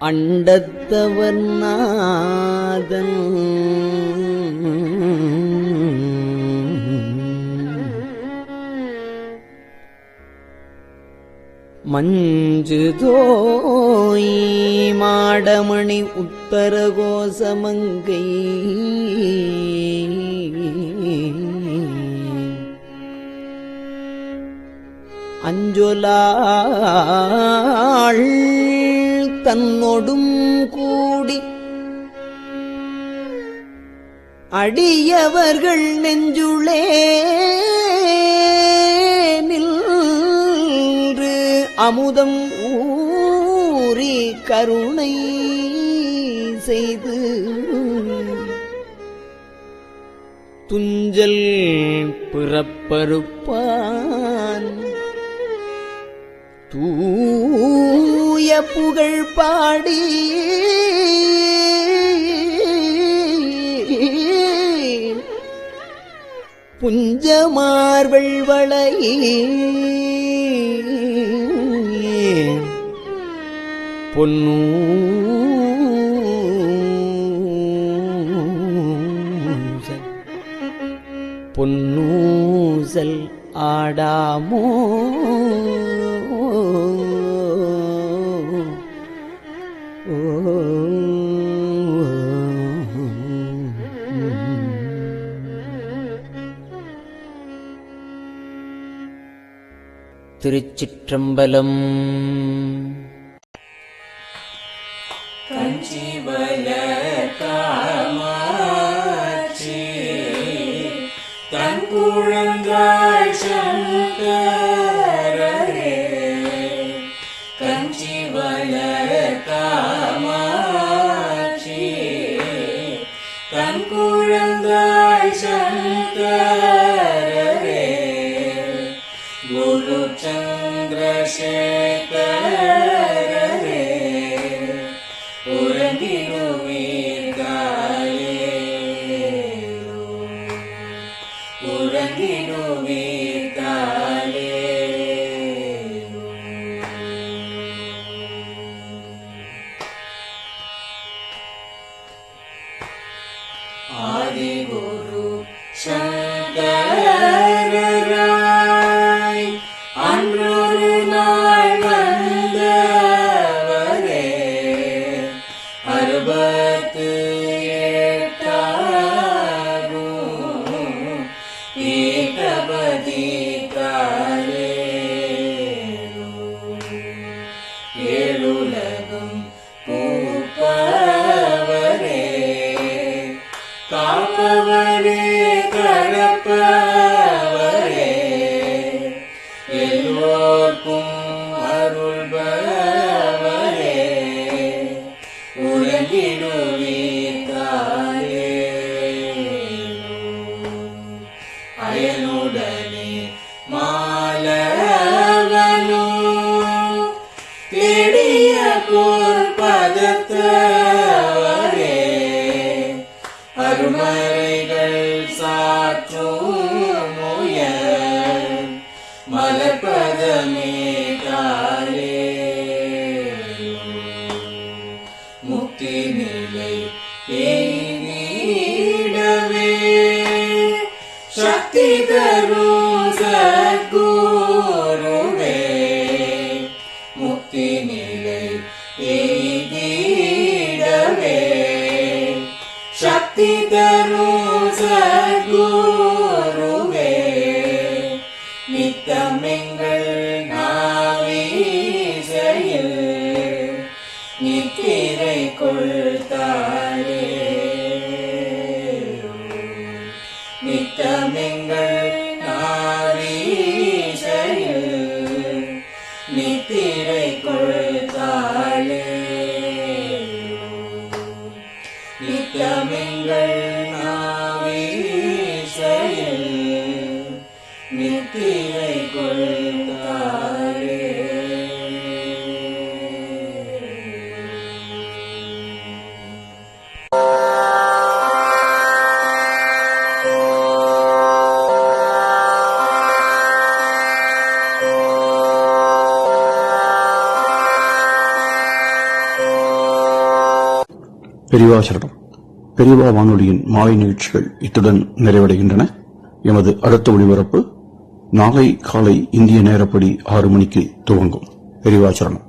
அண்டத்தவர் நாதன் மஞ்சுதோய் மாடமணி உத்தர கோசமங்கை அஞ்சொலாள் தன்னொடும் கூடி அடியவர்கள் நெஞ்சுளே நின்று அமுதம் ஊறி கருணை செய்து துஞ்சல் பிறப்பறுப்பான் தூய புகழ் பாடி புஞ்சமார்வள் வளை பொன்னூசல் ஆடாமோ திருச்சிற்றம்பலம். பெரியவா சரணம். பெரியவா வானொலியின் மாலை நிகழ்ச்சிகள் இத்துடன் நிறைவடைகின்றன. எமது அடுத்த ஒளிபரப்பு நாளை காலை இந்திய நேரப்படி 6 மணிக்கு துவங்கும். பெரியவா சரணம்.